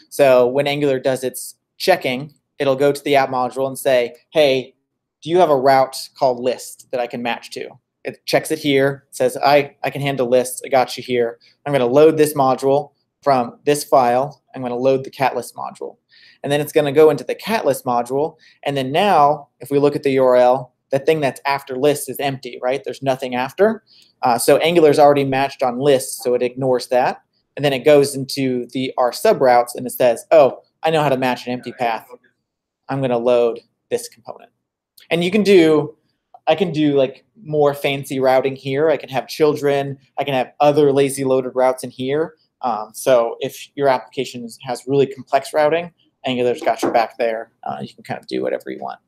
So when Angular does its checking, it'll go to the app module and say, hey, do you have a route called list that I can match to? It checks it here, says, I can handle lists, I got you here. I'm going to load this module from this file. I'm going to load the cat list module. And then it's going to go into the cat list module. And then now, if we look at the URL, the thing that's after list is empty, right? There's nothing after. So Angular's already matched on lists, so it ignores that. And then it goes into our subroutes and it says, oh, I know how to match an empty path. I'm going to load this component. And you can do, I can do like more fancy routing here. I can have children. I can have other lazy loaded routes in here. So if your application has really complex routing, Angular's got your back there. You can kind of do whatever you want.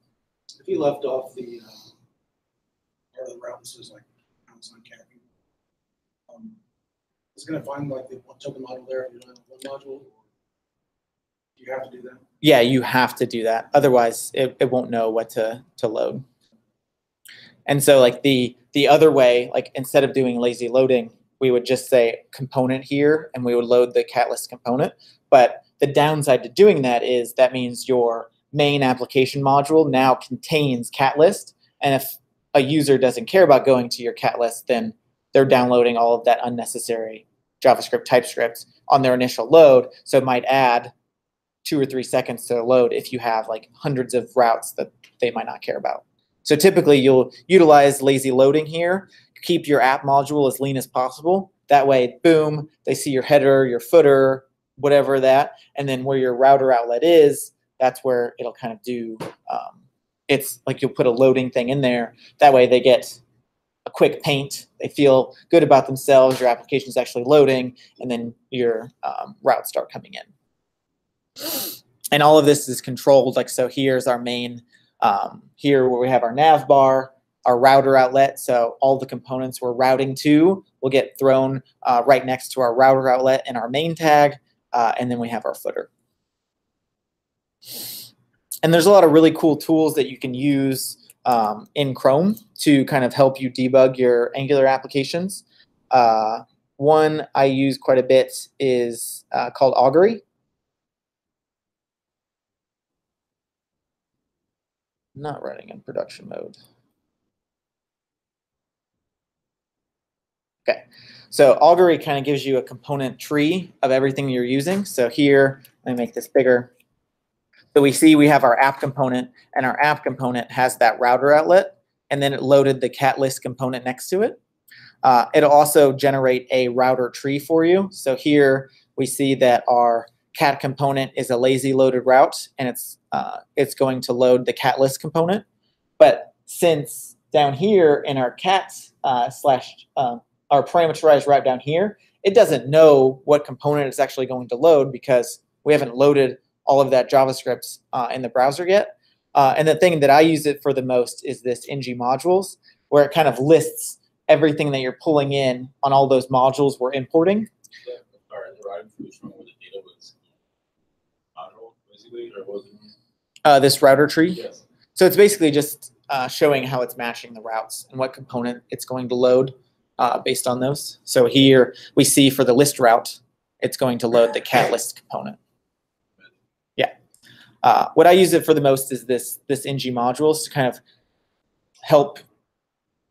If you left off the part of the route that says like Amazon capping, it's going to find like the one token module there if you don't have one module. Do you have to do that? Yeah, you have to do that. Otherwise, it won't know what to load. And so like the other way, like instead of doing lazy loading, we would just say component here and we would load the cat list component. But the downside to doing that is that means your main application module now contains cat list. And if a user doesn't care about going to your cat list, then they're downloading all of that unnecessary JavaScript, TypeScript on their initial load. So it might add 2 or 3 seconds to load if you have like hundreds of routes that they might not care about. So typically you'll utilize lazy loading here, keep your app module as lean as possible. That way, boom, they see your header, your footer, whatever that, and then where your router outlet is, that's where it'll kind of do, it's like you'll put a loading thing in there. That way they get a quick paint, they feel good about themselves, your application is actually loading, and then your routes start coming in. And all of this is controlled, like so here's our main, here where we have our nav bar, our router outlet, so all the components we're routing to will get thrown right next to our router outlet in our main tag, and then we have our footer. And there's a lot of really cool tools that you can use in Chrome to kind of help you debug your Angular applications. One I use quite a bit is called Augury. Not running in production mode. Okay, so Augury kind of gives you a component tree of everything you're using. So here, let me make this bigger. So we see we have our app component, and our app component has that router outlet, and then it loaded the cat list component next to it. It'll also generate a router tree for you. So here we see that our cat component is a lazy loaded route, and it's going to load the cat list component. But since down here in our cat our parameterized route down here, it doesn't know what component it's actually going to load because we haven't loaded all of that JavaScript in the browser yet. And the thing that I use it for the most is this ngModules, where it kind of lists everything that you're pulling in on all those modules we're importing. This router tree? Yes. So it's basically just showing how it's matching the routes and what component it's going to load based on those. So here we see for the list route, it's going to load the cat list component. Yeah. What I use it for the most is this ngModules to kind of help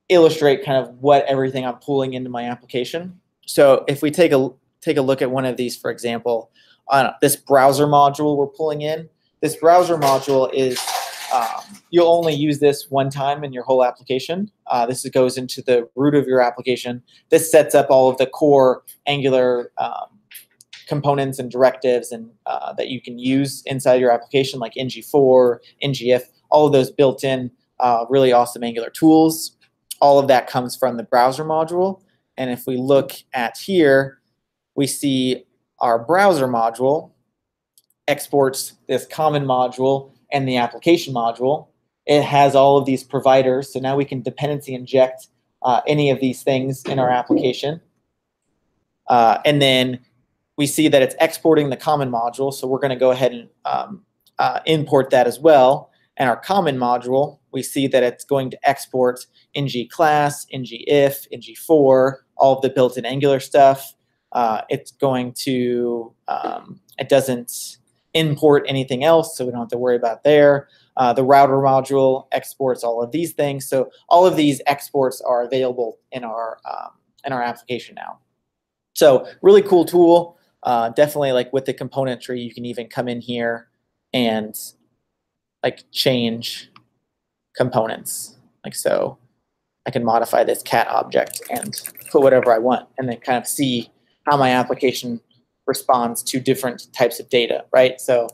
illustrate kind of what everything I'm pulling into my application. So if we take a look at one of these, for example, this browser module we're pulling in, this browser module is, you'll only use this one time in your whole application. This goes into the root of your application. This sets up all of the core Angular components and directives and that you can use inside your application, like ng-for, ngIf, all of those built-in really awesome Angular tools. All of that comes from the browser module. And if we look at here, we see our browser module exports this common module and the application module. It has all of these providers, so now we can dependency inject any of these things in our application. And then we see that it's exporting the common module, so we're going to go ahead and import that as well. And our common module, we see that it's going to export ngClass, ngIf, ng-for, all of the built-in Angular stuff. It's going to, it doesn't import anything else, so we don't have to worry about there. The router module exports all of these things. So all of these exports are available in our application now. So really cool tool. Definitely like with the component tree, you can even come in here and like change components. Like so I can modify this cat object and put whatever I want and then kind of see how my application responds to different types of data, right? So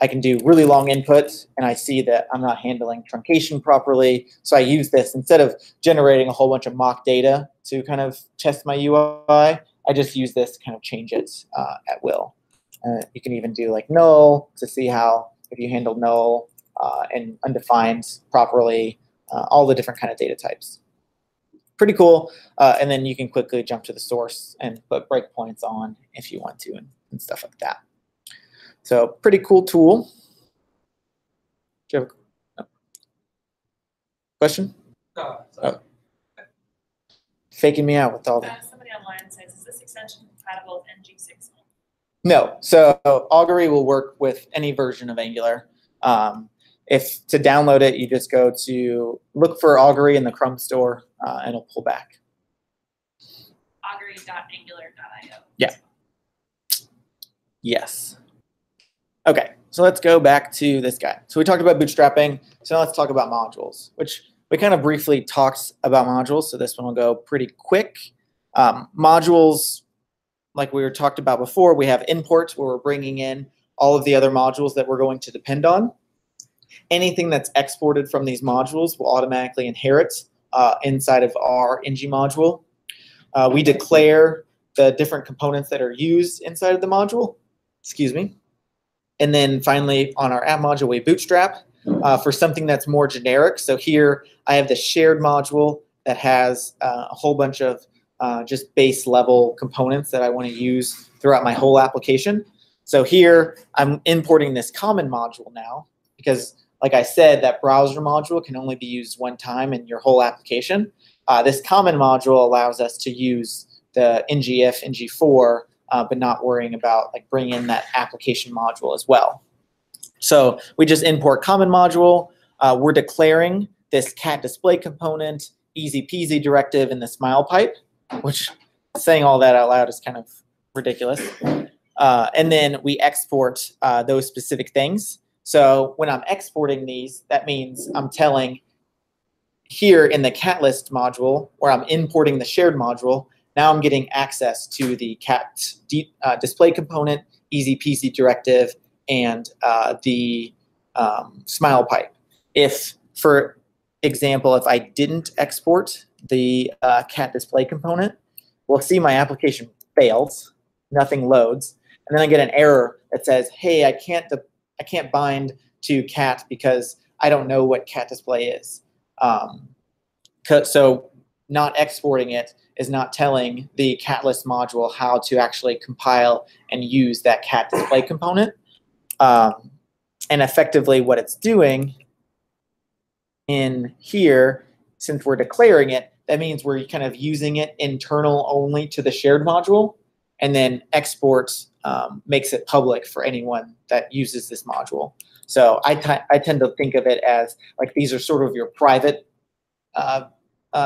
I can do really long inputs and I see that I'm not handling truncation properly. So I use this instead of generating a whole bunch of mock data to kind of test my UI. I just use this to kind of change it at will. You can even do like null to see how if you handle null and undefined properly, all the different kind of data types. Pretty cool. And then you can quickly jump to the source and put breakpoints on if you want to and stuff like that. So pretty cool tool. Do you have a question? No. Oh. Faking me out with all that. Somebody online says, is this extension compatible with ng6? No. So Augury will work with any version of Angular. If to download it, you just go to look for Augury in the Chrome store and it'll pull back. augury.angular.io. Yeah. Yes. Okay, so let's go back to this guy. So we talked about bootstrapping. So now let's talk about modules, which we kind of briefly talked about modules. So this one will go pretty quick. Modules, like we were talked about before, we have imports where we're bringing in all of the other modules that we're going to depend on. Anything that's exported from these modules will automatically inherit inside of our ng module. We declare the different components that are used inside of the module. Excuse me. And then finally, on our app module, we bootstrap for something that's more generic. So here I have the shared module that has a whole bunch of just base level components that I want to use throughout my whole application. So here I'm importing this common module now because, like I said, that browser module can only be used one time in your whole application. This common module allows us to use the ngIf, ng4, but not worrying about like bringing in that application module as well. So we just import common module. We're declaring this cat display component, easy peasy directive, and the smile pipe, which saying all that out loud is kind of ridiculous. And then we export those specific things. So when I'm exporting these, that means I'm telling here in the cat list module where I'm importing the shared module, now I'm getting access to the cat display component, easy peasy directive, and the smile pipe. If, for example, if I didn't export the cat display component, we'll see my application fails, nothing loads, and then I get an error that says, hey, I can't bind to cat because I don't know what cat display is. So not exporting it is not telling the cat list module how to actually compile and use that cat display component. And effectively what it's doing in here, since we're declaring it, that means we're kind of using it internal only to the shared module, and then export makes it public for anyone that uses this module. So I tend to think of it as like these are sort of your private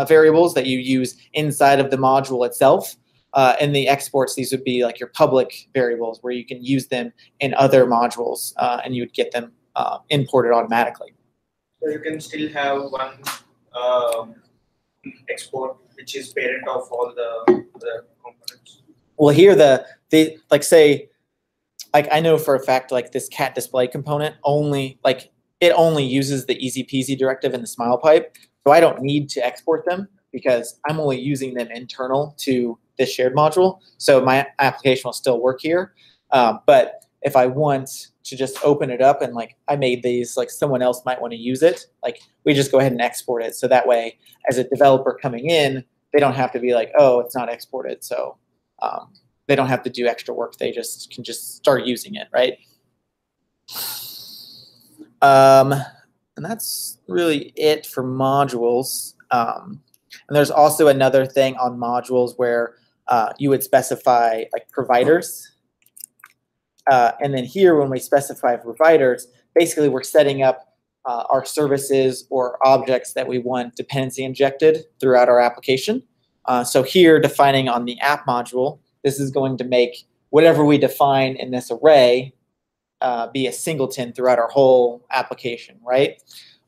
variables that you use inside of the module itself. And the exports, these would be like your public variables where you can use them in other modules and you would get them imported automatically. So you can still have one export which is parent of all the components. Well, here they like say, like I know for a fact like this cat display component only it only uses the easy peasy directive and the smile pipe. So I don't need to export them because I'm only using them internal to this shared module. So my application will still work here. But if I want to just open it up and like I made these, like someone else might want to use it, like we just go ahead and export it. So that way, as a developer coming in, they don't have to be like, oh, it's not exported. So they don't have to do extra work. They just can just start using it, right? And that's really it for modules. And there's also another thing on modules where you would specify like providers. And then here, when we specify providers, basically we're setting up our services or objects that we want dependency injected throughout our application. So here, defining on the app module, this is going to make whatever we define in this array be a singleton throughout our whole application, right?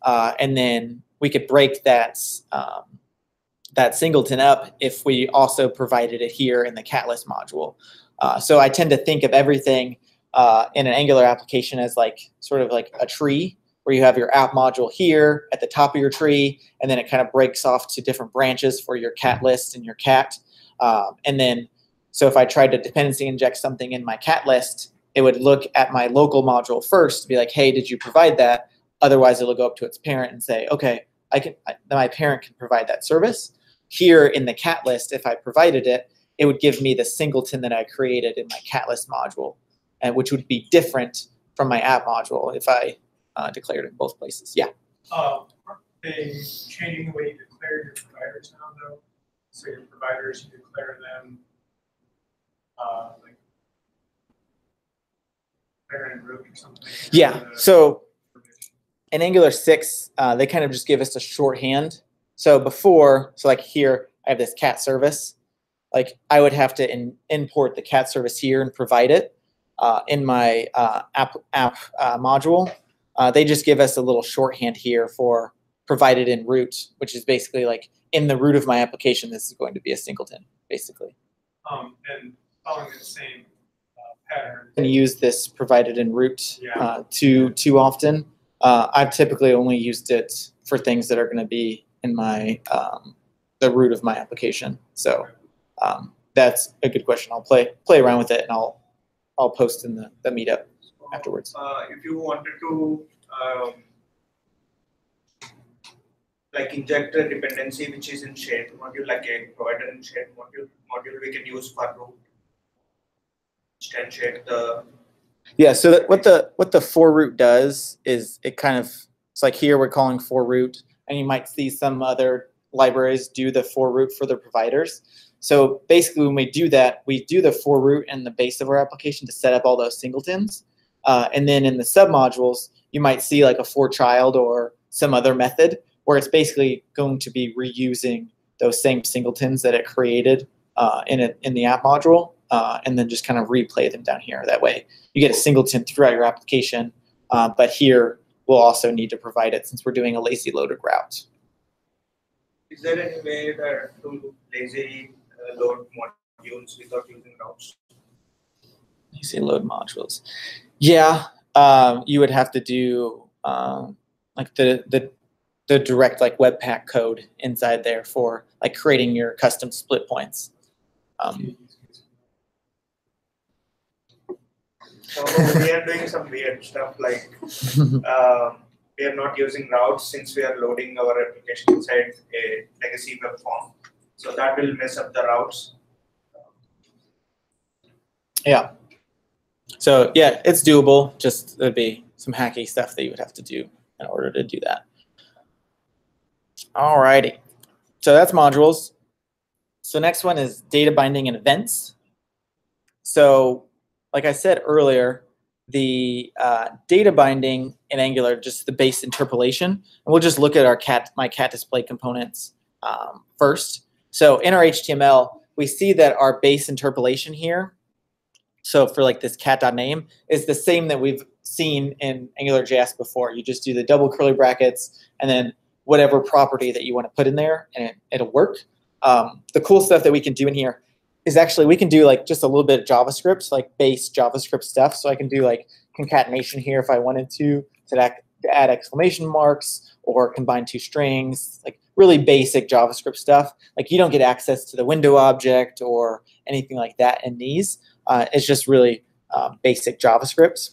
And then we could break that that singleton up if we also provided it here in the cat list module. So I tend to think of everything in an Angular application as like sort of like a tree where you have your app module here at the top of your tree, and then it kind of breaks off to different branches for your cat list and your cat. And then, so if I tried to dependency inject something in my cat list, it would look at my local module first to be like, hey, did you provide that? Otherwise, it'll go up to its parent and say, okay, my parent can provide that service. Here in the cat list, if I provided it, it would give me the singleton that I created in my cat list module, and which would be different from my app module if I declared it in both places. Yeah. Aren't they changing the way you declare your providers now, though? So your providers, you declare them like parent root or something? Yeah. So in Angular 6, they kind of just give us a shorthand. So before, so like here, I have this cat service. like I would have to import the cat service here and provide it in my app module. They just give us a little shorthand here for provided in root, which is basically like in the root of my application, this is going to be a singleton, basically. And following the same pattern. And use this provided in root too often. I've typically only used it for things that are going to be in my the root of my application. So that's a good question. I'll play around with it, and I'll post in the meetup afterwards. If you wanted to like inject a dependency which is in shared module, like a provider in shared module we can use for root. Can check the So what the for root does is it's like here we're calling for root, and you might see some other libraries do the for root for their providers. So basically when we do that, we do the for root in the base of our application to set up all those singletons. And then in the submodules, you might see like a for child or some other method where it's basically going to be reusing those same singletons that it created in the app module, and then just kind of replay them down here. That way you get a singleton throughout your application, but here we'll also need to provide it since we're doing a lazy loaded route. Is there any way that to lazy load modules without using routes? Lazy load modules. Yeah, you would have to do like the direct like Webpack code inside there for like creating your custom split points. So we are doing some weird stuff like we are not using routes since we are loading our application inside a legacy web form. So that will mess up the routes. Yeah. So yeah, it's doable. Just there'd be some hacky stuff that you would have to do in order to do that. All righty. So that's modules. So next one is data binding and events. So like I said earlier, the data binding in Angular, just the base interpolation, and we'll just look at our my cat display components first. So in our HTML, we see that our base interpolation here, so for like this cat.name, is the same that we've seen in AngularJS before. You just do the double curly brackets and then whatever property that you want to put in there, and it'll work. The cool stuff that we can do in here is actually we can do like just a little bit of JavaScript, like base JavaScript stuff. So I can do like concatenation here if I wanted to add exclamation marks or combine two strings, like really basic JavaScript stuff. Like you don't get access to the window object or anything like that in these. It's just really basic JavaScript.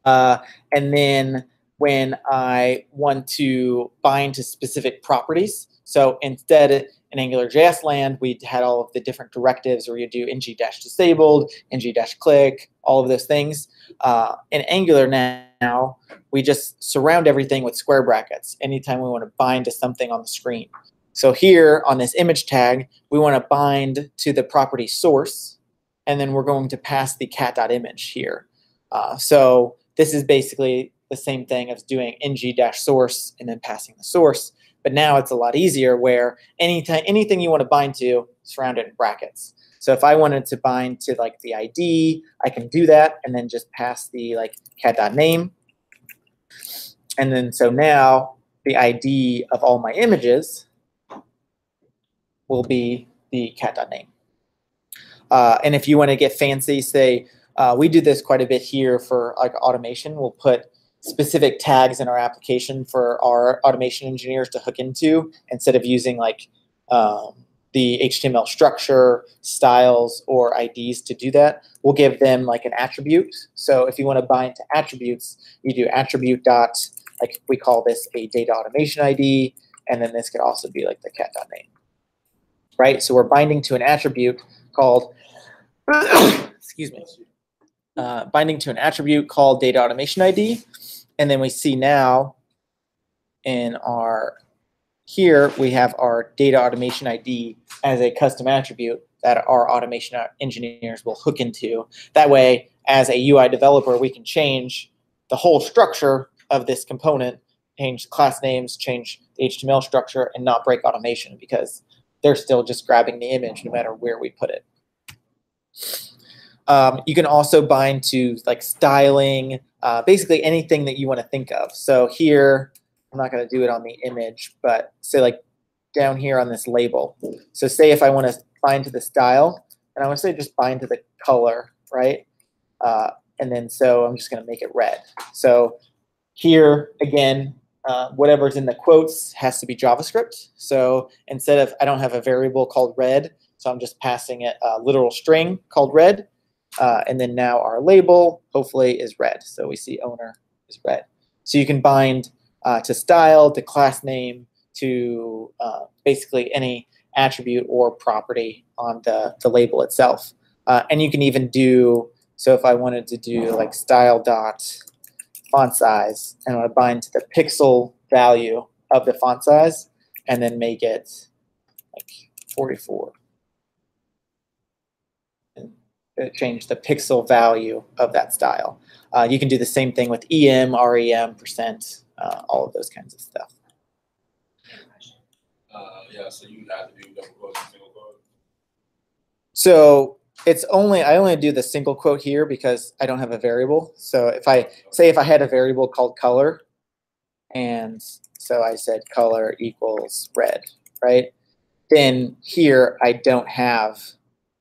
And then when I want to bind to specific properties, so instead in AngularJS land, we had all of the different directives where you do ng-disabled, ng-click, all of those things. In Angular now, we just surround everything with square brackets anytime we want to bind to something on the screen. So here on this image tag, we want to bind to the property source, and then we're going to pass the cat.image here. So this is basically the same thing as doing ng-source and then passing the source. But now it's a lot easier where anything you want to bind to, surround it in brackets. So if I wanted to bind to like the ID, I can do that and then just pass the like cat.name. And then so now the ID of all my images will be the cat.name. And if you want to get fancy, say we do this quite a bit here for like automation. We'll put specific tags in our application for our automation engineers to hook into instead of using like the HTML structure, styles, or IDs to do that. We'll give them like an attribute. So if you want to bind to attributes, you do attribute dot, like we call this a data automation ID, and then this could also be like the cat.name, right? So we're binding to an attribute called, excuse me, binding to an attribute called data automation ID. And then we see now in our, here we have our data automation ID as a custom attribute that our automation engineers will hook into. That way, as a UI developer, we can change the whole structure of this component, change class names, change the HTML structure, and not break automation because they're still just grabbing the image no matter where we put it. You can also bind to like styling, basically anything that you want to think of. So here, I'm not going to do it on the image, but say like down here on this label. So say if I want to bind to the style, and I want to say just bind to the color, right? And then so I'm just going to make it red. So here, again, whatever's in the quotes has to be JavaScript. So instead of, I don't have a variable called red, so I'm just passing it a literal string called red. And then now our label, hopefully, is red. So we see owner is red. So you can bind to style, to class name, to basically any attribute or property on the label itself. And you can even do, so if I wanted to do like style dot font size, and I want to bind to the pixel value of the font size, and then make it like 44. And change the pixel value of that style. You can do the same thing with EM, REM, %, all of those kinds of stuff. Yeah, so you have to do double quotes and single quotes. So it's only, I only do the single quote here because I don't have a variable. So if I say if I had a variable called color, and so I said color equals red, right? Then here I don't have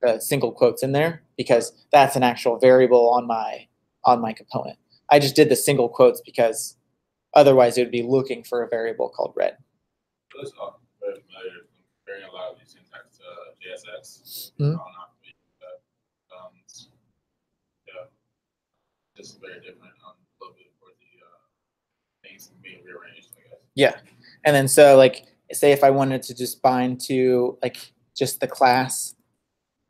the single quotes in there because that's an actual variable on my component. I just did the single quotes because otherwise it would be looking for a variable called red. That's all very familiar. Comparing a lot of these syntax to JSX. Mhm. Yeah, just very different on a little bit for the things being rearranged, I guess. Yeah, and then so like say if I wanted to just bind to like just the class,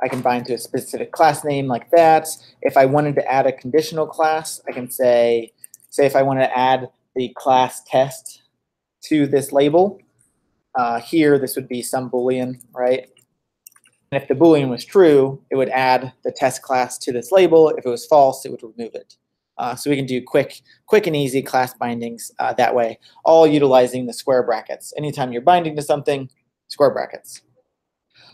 I can bind to a specific class name like that. If I wanted to add a conditional class, I can say if I want to add the class test to this label, here this would be some Boolean, right? And if the Boolean was true, it would add the test class to this label. If it was false, it would remove it. So we can do quick and easy class bindings that way, all utilizing the square brackets. Anytime you're binding to something, square brackets.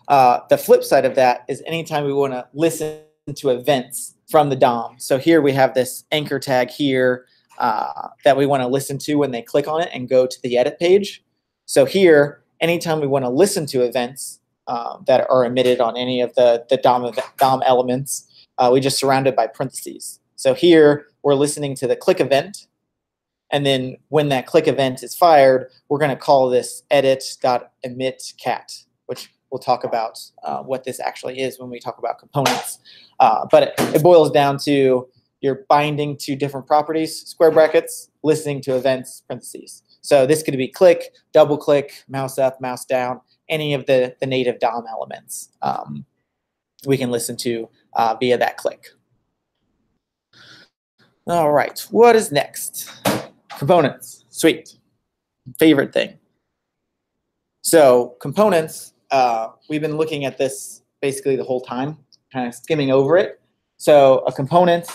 The flip side of that is anytime we want to listen to events from the DOM. So here we have this anchor tag here that we want to listen to when they click on it and go to the edit page. So here, anytime we want to listen to events that are emitted on any of the DOM elements, we just surround it by parentheses. So here, we're listening to the click event. And then when that click event is fired, we're going to call this edit.emitCat, which we'll talk about what this actually is when we talk about components. But it boils down to you're binding to different properties, square brackets, listening to events, parentheses. So this could be click, double click, mouse up, mouse down, any of the native DOM elements we can listen to via that click. All right, what is next? Components, sweet, favorite thing. So components, we've been looking at this basically the whole time, kind of skimming over it. So a component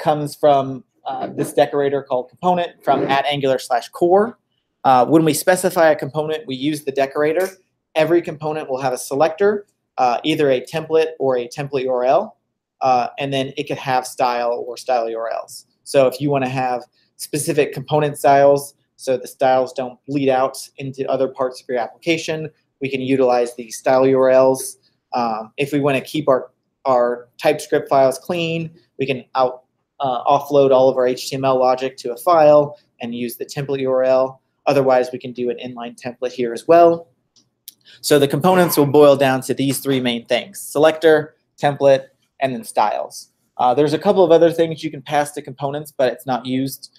comes from this decorator called component from @angular/core. When we specify a component, we use the decorator. Every component will have a selector, either a template or a template URL, and then it could have style or style URLs. So if you want to have specific component styles, so the styles don't bleed out into other parts of your application, we can utilize the style URLs. If we want to keep our TypeScript files clean, we can offload all of our HTML logic to a file and use the template URL. Otherwise, we can do an inline template here as well. So the components will boil down to these three main things: selector, template, and then styles. There's a couple of other things you can pass to components, but it's not used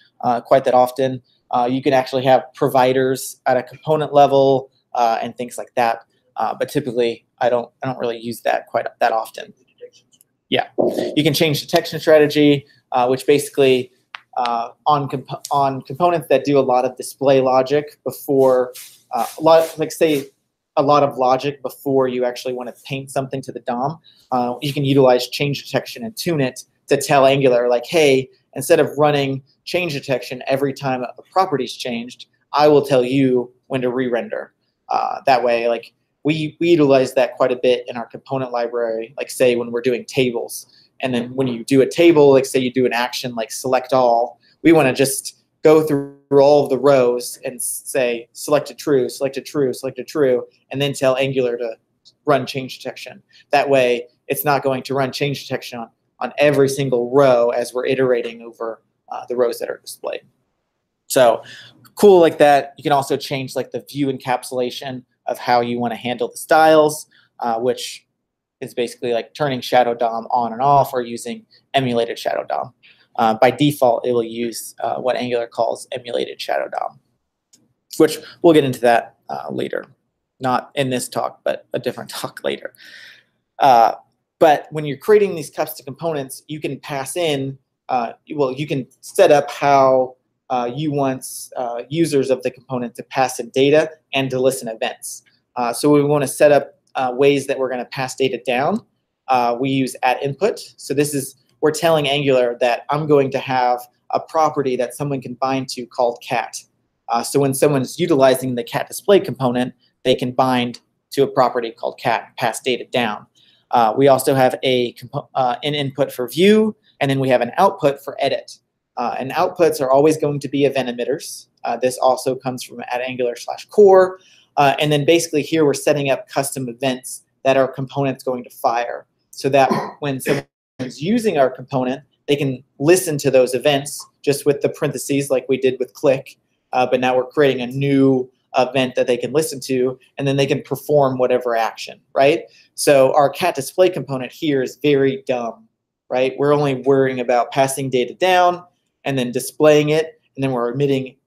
quite that often. You can actually have providers at a component level and things like that. But typically, I don't really use that quite that often. Yeah, you can change detection strategy, which basically on components that do a lot of display logic before a lot of logic before you actually want to paint something to the DOM. You can utilize change detection and tune it to tell Angular, like, hey, instead of running change detection every time a property's changed, I will tell you when to re-render. That way, like we utilize that quite a bit in our component library, like say when we're doing tables. And then when you do a table, like say you do an action like select all, we want to just go through all of the rows and say selected true, selected true, selected true, and then tell Angular to run change detection. That way, it's not going to run change detection on every single row as we're iterating over the rows that are displayed. So cool like that. You can also change like the view encapsulation of how you want to handle the styles, which is basically like turning Shadow DOM on and off or using emulated Shadow DOM. By default, it will use what Angular calls emulated Shadow DOM, which we'll get into that later. Not in this talk, but a different talk later. But when you're creating these custom components, you can pass in, you can set up how you want users of the component to pass in data and to listen events. So we want to set up ways that we're going to pass data down. We use @input. So this is, we're telling Angular that I'm going to have a property that someone can bind to called cat. So when someone's utilizing the cat display component, they can bind to a property called cat and pass data down. We also have an input for view, and then we have an output for edit. And outputs are always going to be event emitters. This also comes from @angular/core. And then basically here we're setting up custom events that our component's going to fire, so that when someone's using our component, they can listen to those events just with the parentheses like we did with click. But now we're creating a new event that they can listen to, and then they can perform whatever action, right? So our cat display component here is very dumb, right? We're only worrying about passing data down and then displaying it, and then we're emitting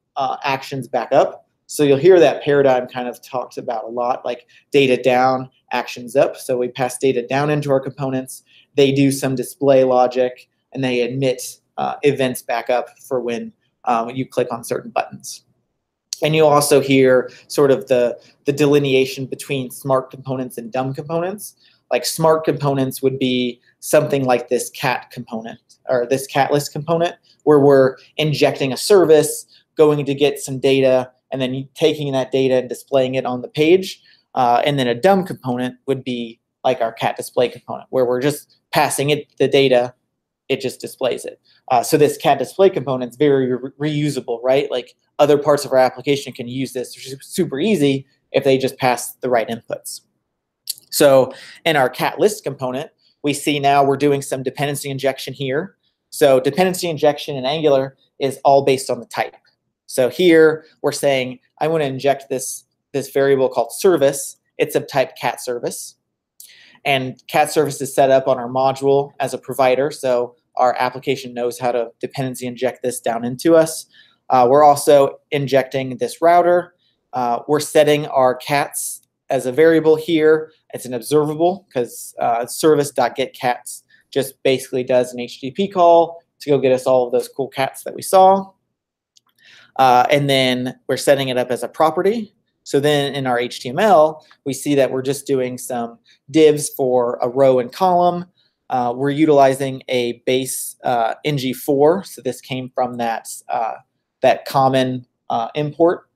actions back up. So you'll hear that paradigm kind of talked about a lot, like data down, actions up. So we pass data down into our components. They do some display logic, and they emit events back up for when you click on certain buttons. And you'll also hear sort of the delineation between smart components and dumb components. Like smart components would be something like this cat component or this cat list component, where we're injecting a service, going to get some data, and then taking that data and displaying it on the page. And then a dumb component would be like our cat display component, where we're just passing it the data, it just displays it. So this cat display component is very reusable, right? Like other parts of our application can use this, which is super easy if they just pass the right inputs. So in our cat list component, we see now we're doing some dependency injection here. So dependency injection in Angular is all based on the type. So here we're saying I want to inject this variable called service. It's of type cat service. And cat service is set up on our module as a provider, so our application knows how to dependency inject this down into us. We're also injecting this router. We're setting our cats as a variable here. It's an observable because service.getCats just basically does an HTTP call to go get us all of those cool cats that we saw. And then we're setting it up as a property. So then in our HTML, we see that we're just doing some divs for a row and column. We're utilizing a base ng4. So this came from that common import.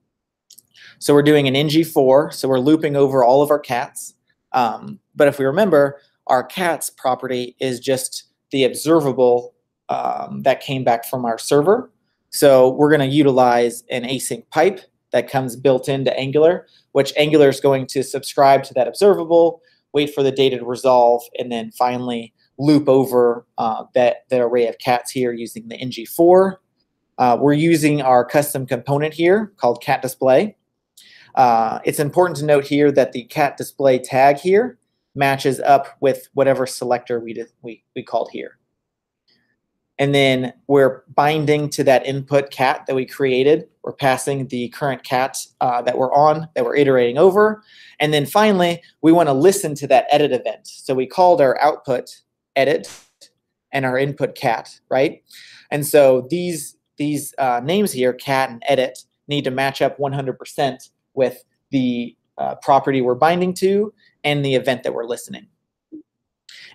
So we're doing an ng4. So we're looping over all of our cats. But if we remember, our cats property is just the observable that came back from our server. So we're going to utilize an async pipe that comes built into Angular, which Angular is going to subscribe to that observable, wait for the data to resolve, and then finally loop over that array of cats here using the ng4. We're using our custom component here called cat display. It's important to note here that the cat display tag here matches up with whatever selector we called here. And then we're binding to that input cat that we created. We're passing the current cat that we're on, that we're iterating over. And then finally, we want to listen to that edit event. So we called our output edit and our input cat, right? And so these names here, cat and edit, need to match up 100% with the property we're binding to and the event that we're listening.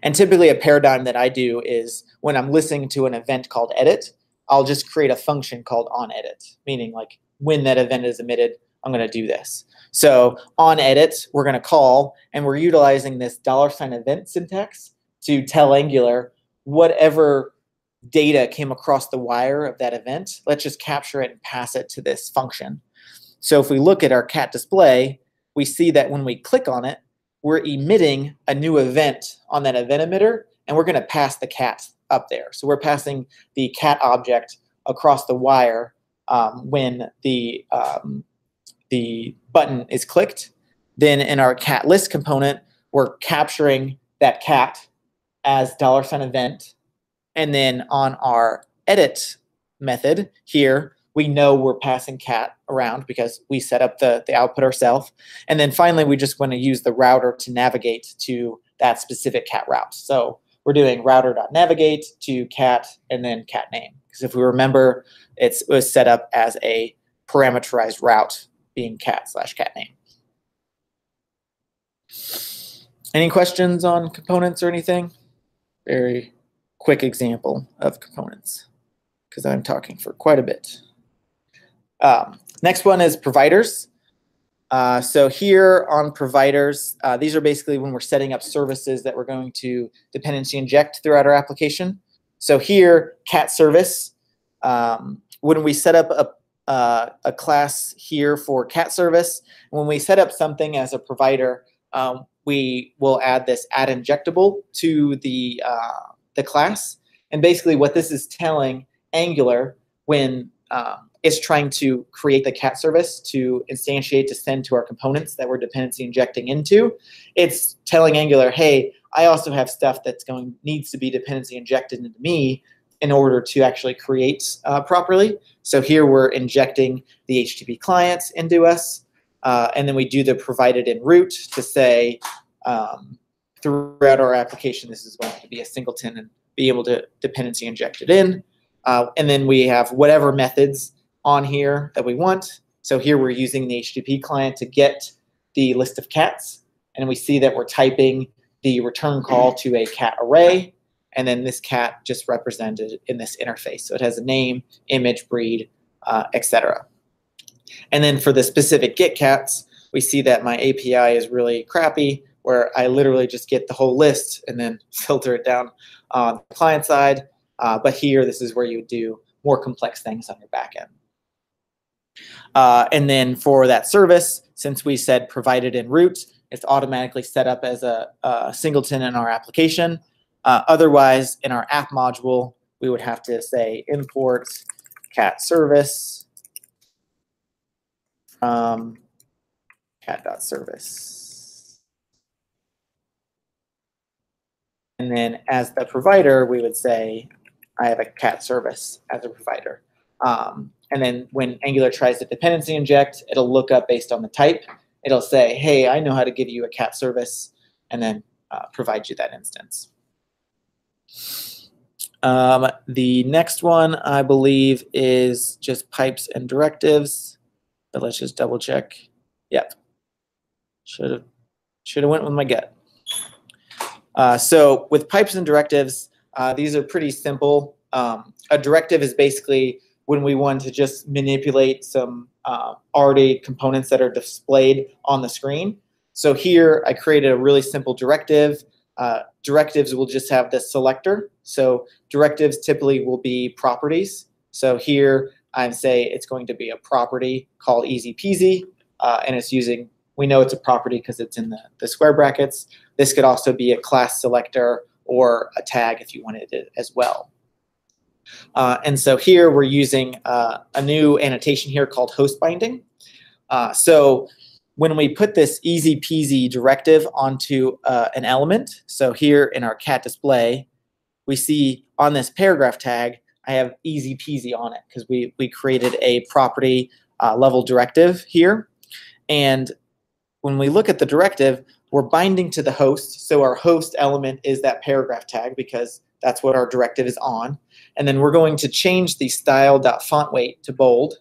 And typically a paradigm that I do is when I'm listening to an event called edit, I'll just create a function called onEdit, meaning like when that event is emitted, I'm going to do this. So on edit, we're going to call, and we're utilizing this $event syntax to tell Angular whatever data came across the wire of that event, let's just capture it and pass it to this function. So if we look at our cat display, we see that when we click on it, we're emitting a new event on that event emitter, and we're going to pass the cat up there. So we're passing the cat object across the wire when the button is clicked. Then in our cat list component, we're capturing that cat as $event. And then on our edit method here, we know we're passing cat around because we set up the output ourselves. And then finally, we just want to use the router to navigate to that specific cat route. So we're doing router.navigate to cat and then cat name. Because if we remember, it was set up as a parameterized route being cat/cat name. Any questions on components or anything? Very quick example of components because I'm talking for quite a bit. Next one is providers. So here on providers, these are basically when we're setting up services that we're going to dependency inject throughout our application. So here, cat service, when we set up a class here for cat service, when we set up something as a provider, we will add this add injectable to the class. And basically what this is telling Angular when it's trying to create the cat service to instantiate to send to our components that we're dependency injecting into, it's telling Angular, hey, I also have stuff that's needs to be dependency injected into me in order to actually create properly. So here we're injecting the HTTP clients into us, and then we do the provided in root to say throughout our application this is going to be a singleton and be able to dependency inject it in. And then we have whatever methods on here that we want. So here we're using the HTTP client to get the list of cats, and we see that we're typing the return call to a cat array, and then this cat just represented in this interface. So it has a name, image, breed, etc. And then for the specific get cats, we see that my API is really crappy, where I literally just get the whole list and then filter it down on the client side. But here, this is where you would do more complex things on your back end. And then for that service, since we said provided in root, it's automatically set up as a singleton in our application. Otherwise, in our app module, we would have to say import cat service from cat.service. And then as the provider, we would say, I have a cat service as a provider. And then when Angular tries to dependency inject, it'll look up based on the type. It'll say, hey, I know how to give you a cat service, and then provide you that instance. The next one, I believe, is just pipes and directives. But let's just double check. Yep. Should have went with my gut. So with pipes and directives, these are pretty simple. A directive is basically when we want to just manipulate some already components that are displayed on the screen. So here I created a really simple directive. Directives will just have this selector. So directives typically will be properties. So here I say it's going to be a property called easy peasy, and it's using, we know it's a property because it's in the square brackets. This could also be a class selector or a tag if you wanted it as well. And so here we're using a new annotation here called host binding. So when we put this easy peasy directive onto an element, so here in our cat display, we see on this paragraph tag, I have easy peasy on it because we created a property level directive here. And when we look at the directive, we're binding to the host. So our host element is that paragraph tag because that's what our directive is on. And then we're going to change the style.font weight to bold,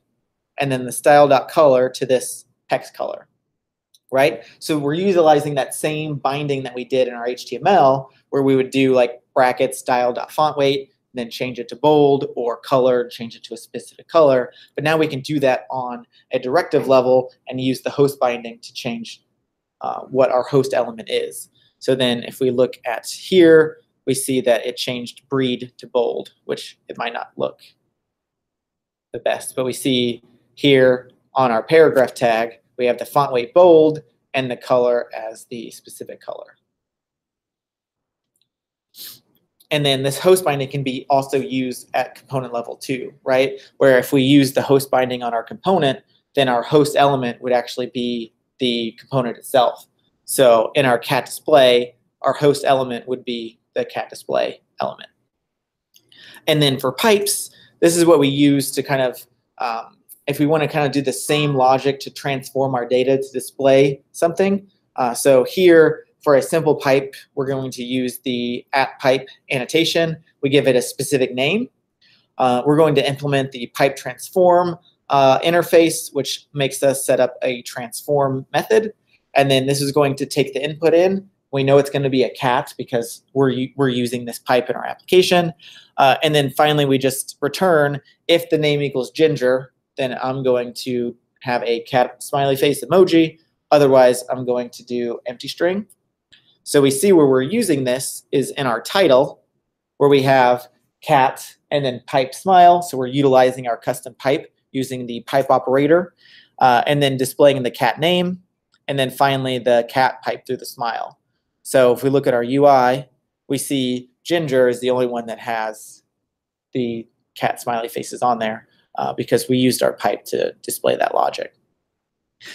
and then the style.color to this hex color, right? So we're utilizing that same binding that we did in our HTML, where we would do like brackets style.font weight, then change it to bold, or color, change it to a specific color. But now we can do that on a directive level and use the host binding to change what our host element is. So then if we look at here, we see that it changed breed to bold, which it might not look the best. But we see here on our paragraph tag, we have the font weight bold and the color as the specific color. And then this host binding can be also used at component level too, right? Where if we use the host binding on our component, then our host element would actually be the component itself. So in our cat display, our host element would be the cat display element. And then for pipes, this is what we use to kind of, if we want to kind of do the same logic to transform our data to display something. So here, for a simple pipe, we're going to use the @pipe annotation. We give it a specific name. We're going to implement the pipe transform interface, which makes us set up a transform method. And then this is going to take the input in. We know it's going to be a cat because we're using this pipe in our application. And then finally, we just return if the name equals Ginger, then I'm going to have a cat smiley face emoji. Otherwise, I'm going to do empty string. So we see where we're using this is in our title, where we have cat and then pipe smile. So we're utilizing our custom pipe using the pipe operator, and then displaying the cat name, and then finally the cat pipe through the smile. So if we look at our UI, we see Ginger is the only one that has the cat smiley faces on there because we used our pipe to display that logic.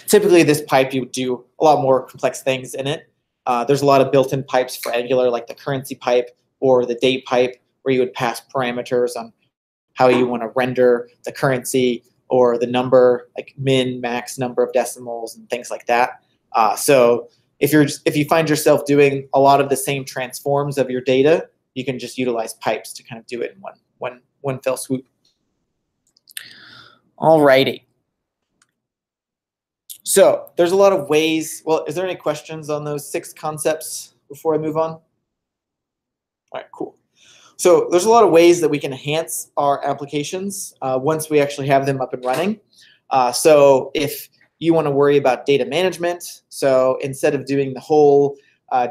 Typically, this pipe, you would do a lot more complex things in it. There's a lot of built-in pipes for Angular, like the currency pipe or the date pipe, where you would pass parameters on how you want to render the currency or the number, like min, max number of decimals and things like that. So if you find yourself doing a lot of the same transforms of your data, you can just utilize pipes to kind of do it in one fell swoop. Alrighty. So there's a lot of ways. Well, is there any questions on those 6 concepts before I move on? All right, cool. So there's a lot of ways that we can enhance our applications once we actually have them up and running. So if you want to worry about data management, so instead of doing the whole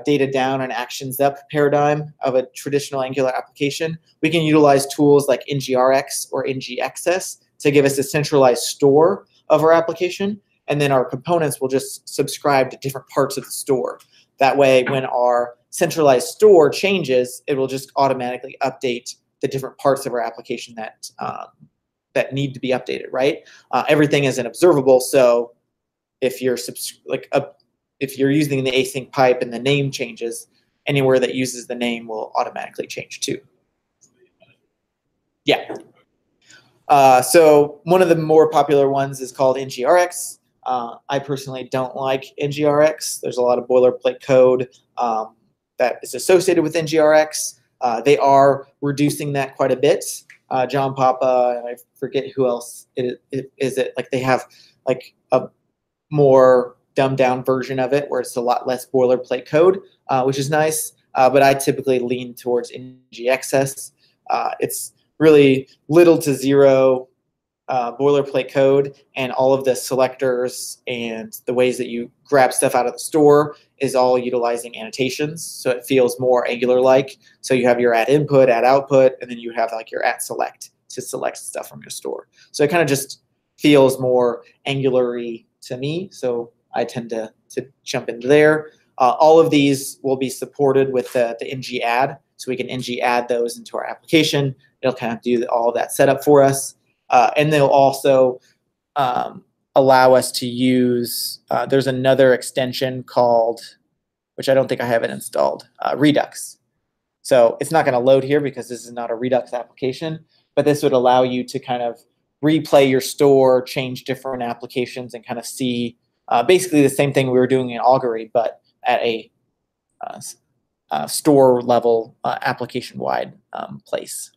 data down and actions up paradigm of a traditional Angular application, we can utilize tools like ngRx or ngAccess to give us a centralized store of our application. And then our components will just subscribe to different parts of the store. That way, when our centralized store changes, it will just automatically update the different parts of our application that need to be updated, right? Everything is an observable, so if you're if you're using the async pipe and the name changes, anywhere that uses the name will automatically change too. Yeah. So one of the more popular ones is called ngRx. I personally don't like ngRx. There's a lot of boilerplate code that is associated with ngRx. They are reducing that quite a bit. John Papa, and I forget who else is it. Like they have like a more dumbed down version of it where it's a lot less boilerplate code, which is nice. But I typically lean towards ngAccess. It's really little to zero boilerplate code, and all of the selectors and the ways that you grab stuff out of the store is all utilizing annotations. So it feels more Angular-like. So you have your @input, @output, and then you have like your @select to select stuff from your store. So it kind of just feels more Angular-y to me. So I tend to jump into there. All of these will be supported with the ng-add. So we can ng-add those into our application. It'll kind of do all of that setup for us. And they'll also allow us to use, there's another extension called, which I don't think I have it installed, Redux. So it's not going to load here because this is not a Redux application, but this would allow you to kind of replay your store, change different applications, and kind of see basically the same thing we were doing in Augury, but at a store level application-wide place.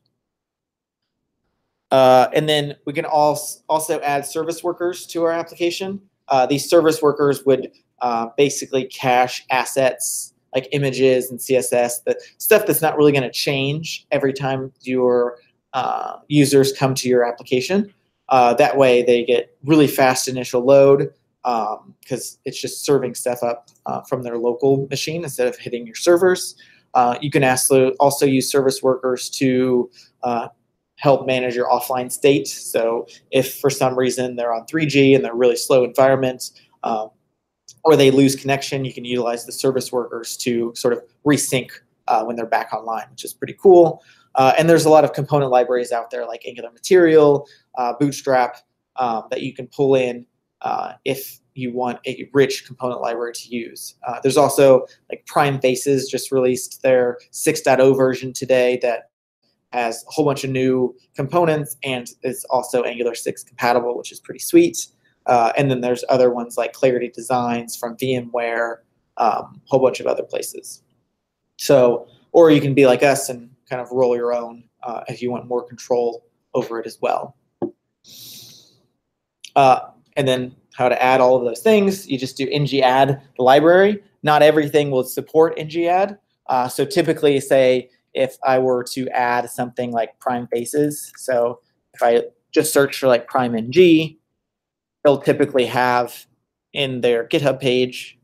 And then we can also add service workers to our application. These service workers would basically cache assets like images and CSS, the stuff that's not really going to change every time your users come to your application. That way they get really fast initial load because it's just serving stuff up from their local machine instead of hitting your servers. You can also use service workers to help manage your offline state. So if for some reason they're on 3G and they're really slow environments, or they lose connection, you can utilize the service workers to sort of resync when they're back online, which is pretty cool. And there's a lot of component libraries out there like Angular Material, Bootstrap, that you can pull in if you want a rich component library to use. There's also like Prime Faces just released their 6.0 version today that has a whole bunch of new components and is also Angular 6 compatible, which is pretty sweet. And then there's other ones like Clarity Designs from VMware, a whole bunch of other places. So, or you can be like us and kind of roll your own if you want more control over it as well. And then how to add all of those things, you just do ng-add the library. Not everything will support ng-add. So typically, say, if I were to add something like Prime Faces, so if I just search for like Prime ng, they'll typically have in their GitHub page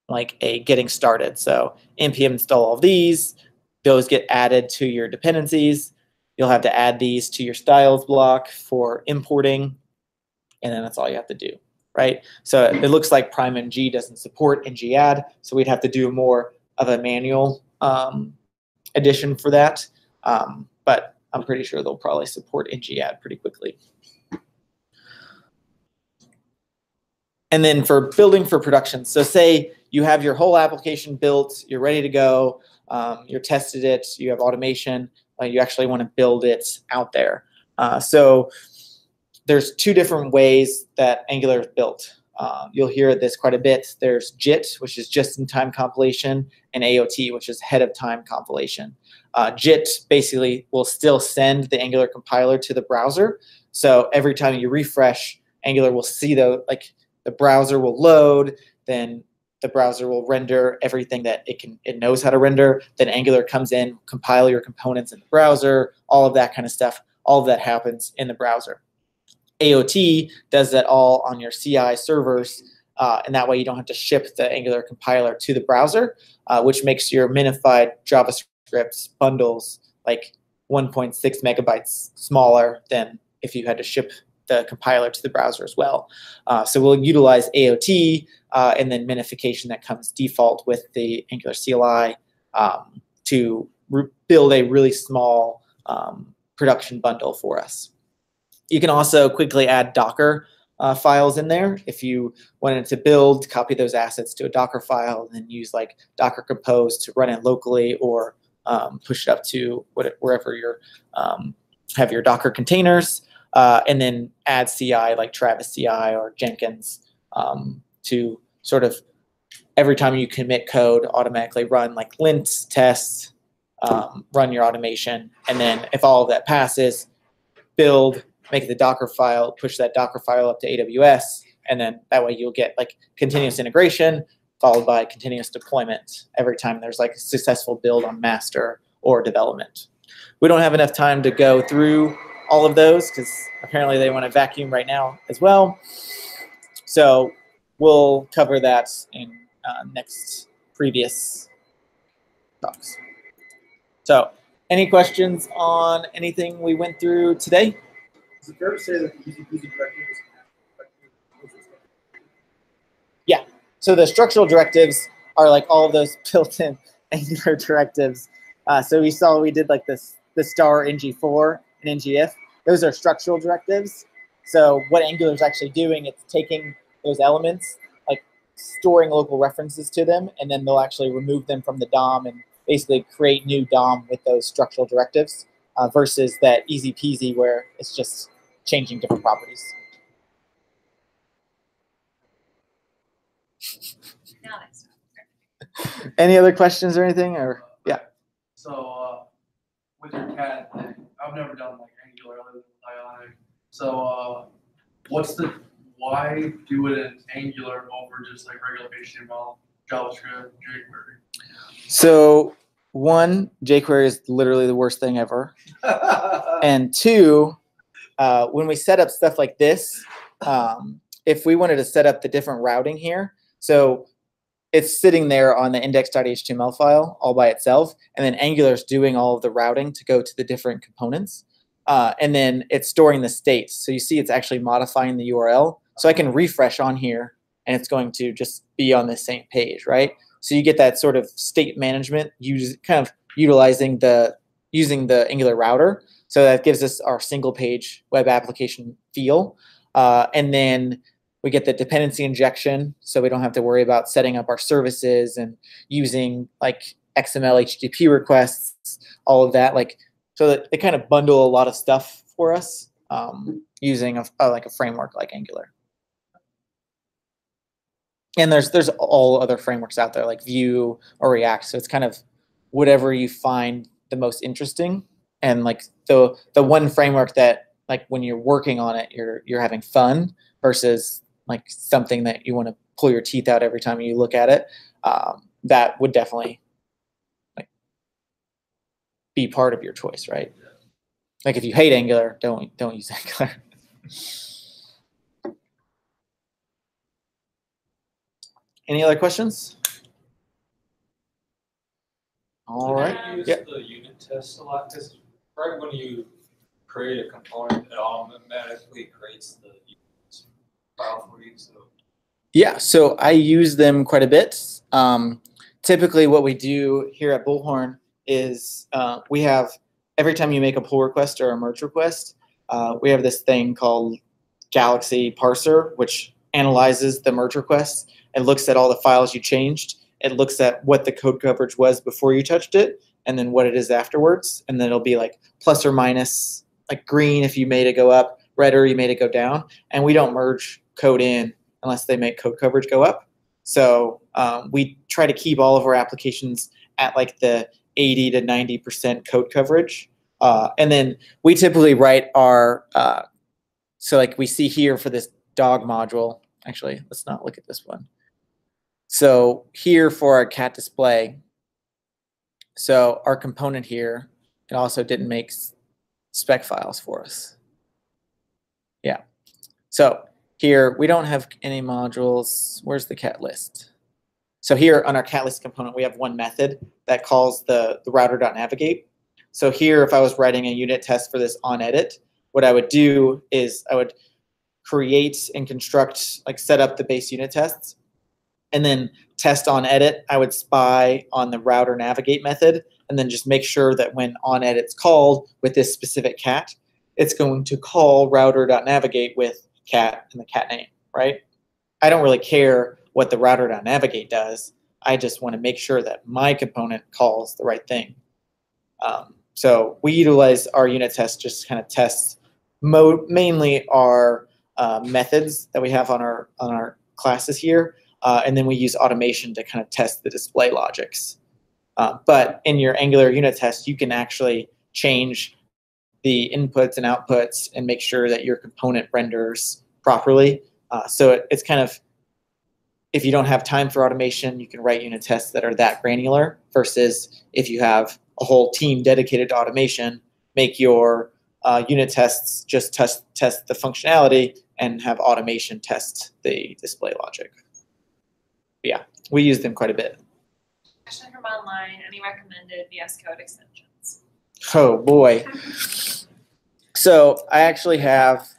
like a getting started. So npm install all of these, those get added to your dependencies. You'll have to add these to your styles block for importing, and then that's all you have to do, right? So it looks like Prime ng doesn't support ng-add, so we'd have to do more of a manual addition for that. But I'm pretty sure they'll probably support ng-add pretty quickly. And then for building for production, so say you have your whole application built, you're ready to go, you're tested it, you have automation, you actually want to build it out there. So there's two different ways that Angular is built. You'll hear this quite a bit. There's JIT, which is just-in-time compilation, and AOT, which is ahead-of-time compilation. JIT basically will still send the Angular compiler to the browser. So every time you refresh, Angular will see the browser will load, then the browser will render everything that it knows how to render. Then Angular comes in, compile your components in the browser, all of that kind of stuff. All of that happens in the browser. AOT does that all on your CI servers, and that way you don't have to ship the Angular compiler to the browser, which makes your minified JavaScript bundles like 1.6 megabytes smaller than if you had to ship the compiler to the browser as well. So we'll utilize AOT and then minification that comes default with the Angular CLI to build a really small production bundle for us. You can also quickly add Docker files in there. If you wanted to build, copy those assets to a Docker file, and then use like Docker Compose to run it locally or push it up to wherever you have your Docker containers. And then add CI like Travis CI or Jenkins to sort of every time you commit code, automatically run like Lintz tests, run your automation, and then if all of that passes, build, make the Docker file, push that Docker file up to AWS, and then that way you'll get like continuous integration followed by continuous deployment every time there's like a successful build on master or development. We don't have enough time to go through all of those because apparently they want to vacuum right now as well. So we'll cover that in previous talks. So any questions on anything we went through today? Is it fair to say that the easy peasy directive is Yeah. So the structural directives are like all of those built-in Angular directives. So we did like the star ng4 and ngIf. Those are structural directives. So what Angular is actually doing, it's taking those elements, like storing local references to them, and then they'll actually remove them from the DOM and basically create new DOM with those structural directives versus that easy peasy where it's just changing different properties. Now next time. Any other questions or anything? Or yeah. So with your cat thing, I've never done like Angular other than Ionic. So why do it in Angular over just like regular HTML? JavaScript, jQuery? So one, jQuery is literally the worst thing ever. And two, when we set up stuff like this, if we wanted to set up the different routing here, so it's sitting there on the index.html file all by itself, and then Angular is doing all of the routing to go to the different components. And then it's storing the state. So you see it's actually modifying the URL. So I can refresh on here, and it's going to just be on the same page, right? So you get that sort of state management, kind of using the Angular router. So that gives us our single page web application feel. And then we get the dependency injection, so we don't have to worry about setting up our services and using like XML HTTP requests, all of that. So that they kind of bundle a lot of stuff for us using a framework like Angular. And there's all other frameworks out there like Vue or React. So it's kind of whatever you find the most interesting, and like the one framework that like when you're working on it, you're having fun versus like something that you want to pull your teeth out every time you look at it. That would definitely like be part of your choice, right? Like if you hate Angular, don't use Angular. Any other questions? All right. Do you use Yeah. the unit test a lot? Because right when you create a component, it automatically creates the unit file for you. So. Yeah, so I use them quite a bit. Typically what we do here at Bullhorn is we have, every time you make a pull request or a merge request, we have this thing called Galaxy Parser, which analyzes the merge requests and looks at all the files you changed. It looks at what the code coverage was before you touched it, and then what it is afterwards. And then it'll be like plus or minus, like green if you made it go up, red or you made it go down. And we don't merge code in unless they make code coverage go up. So we try to keep all of our applications at like the 80 to 90% code coverage. And then we typically write our, so like we see here for this dog module, actually, let's not look at this one. So here for our cat display, so our component here, it also didn't make spec files for us. Yeah. So here, we don't have any modules. Where's the cat list? So here on our cat list component, we have one method that calls the router.navigate. So here, if I was writing a unit test for this on edit, what I would do is I would create and construct, like set up the base unit tests, and then test on edit, I would spy on the router navigate method, and then just make sure that when on edit's called with this specific cat, it's going to call router.navigate with cat and the cat name, right? I don't really care what the router.navigate does. I just want to make sure that my component calls the right thing. So we utilize our unit test just kind of tests mainly our methods that we have on our classes here, and then we use automation to kind of test the display logics. But in your Angular unit test, you can actually change the inputs and outputs and make sure that your component renders properly. So it's kind of, if you don't have time for automation, you can write unit tests that are that granular, versus if you have a whole team dedicated to automation, make your unit tests just test the functionality and have automation test the display logic. But yeah, we use them quite a bit. Question from online, any recommended VS Code extensions? Oh boy. So I actually have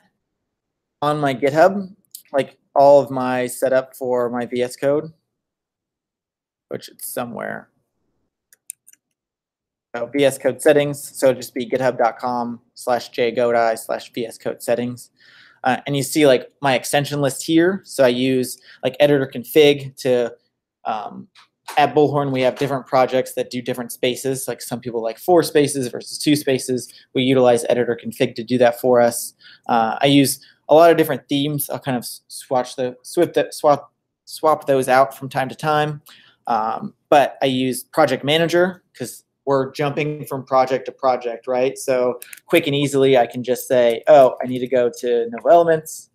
on my GitHub, like all of my setup for my VS Code, which it's somewhere. So VS Code settings, so just be github.com/jgodi/VS Code settings. And you see like my extension list here. So I use like editor config to, at Bullhorn, we have different projects that do different spaces. Like some people like 4 spaces versus 2 spaces. We utilize editor config to do that for us. I use a lot of different themes. I'll kind of swap those out from time to time. But I use project manager because we're jumping from project to project, right? So quick and easily, I can just say, oh, I need to go to no elements,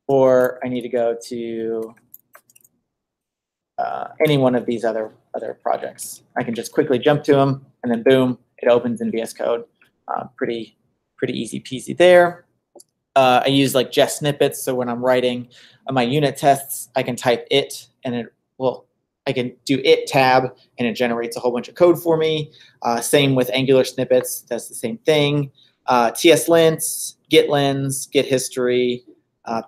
or I need to go to any one of these other projects. I can just quickly jump to them, and then boom, it opens in VS Code. Pretty easy peasy there. I use like Jest snippets, so when I'm writing my unit tests, I can type it, and I can do it tab, and it generates a whole bunch of code for me. Same with Angular snippets, does the same thing. TS Lintz, Git Lens, Git history,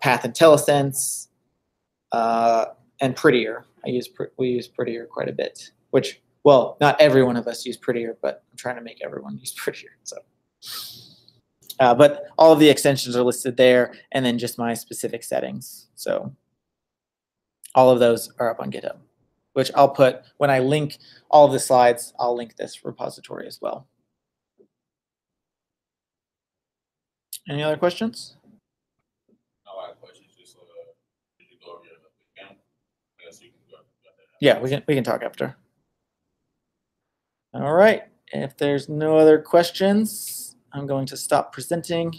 Path IntelliSense, and Prettier. We use Prettier quite a bit, which, well, not every one of us use Prettier, but I'm trying to make everyone use Prettier. So, but all of the extensions are listed there, and then just my specific settings. So all of those are up on GitHub, which I'll put, when I link all of the slides, I'll link this repository as well. Any other questions? No other questions. Just did you go over your bootcamp? I guess you can go. Yeah, we can talk after. All right. If there's no other questions, I'm going to stop presenting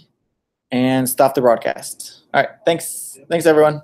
and stop the broadcast. All right. Thanks. Thanks, everyone.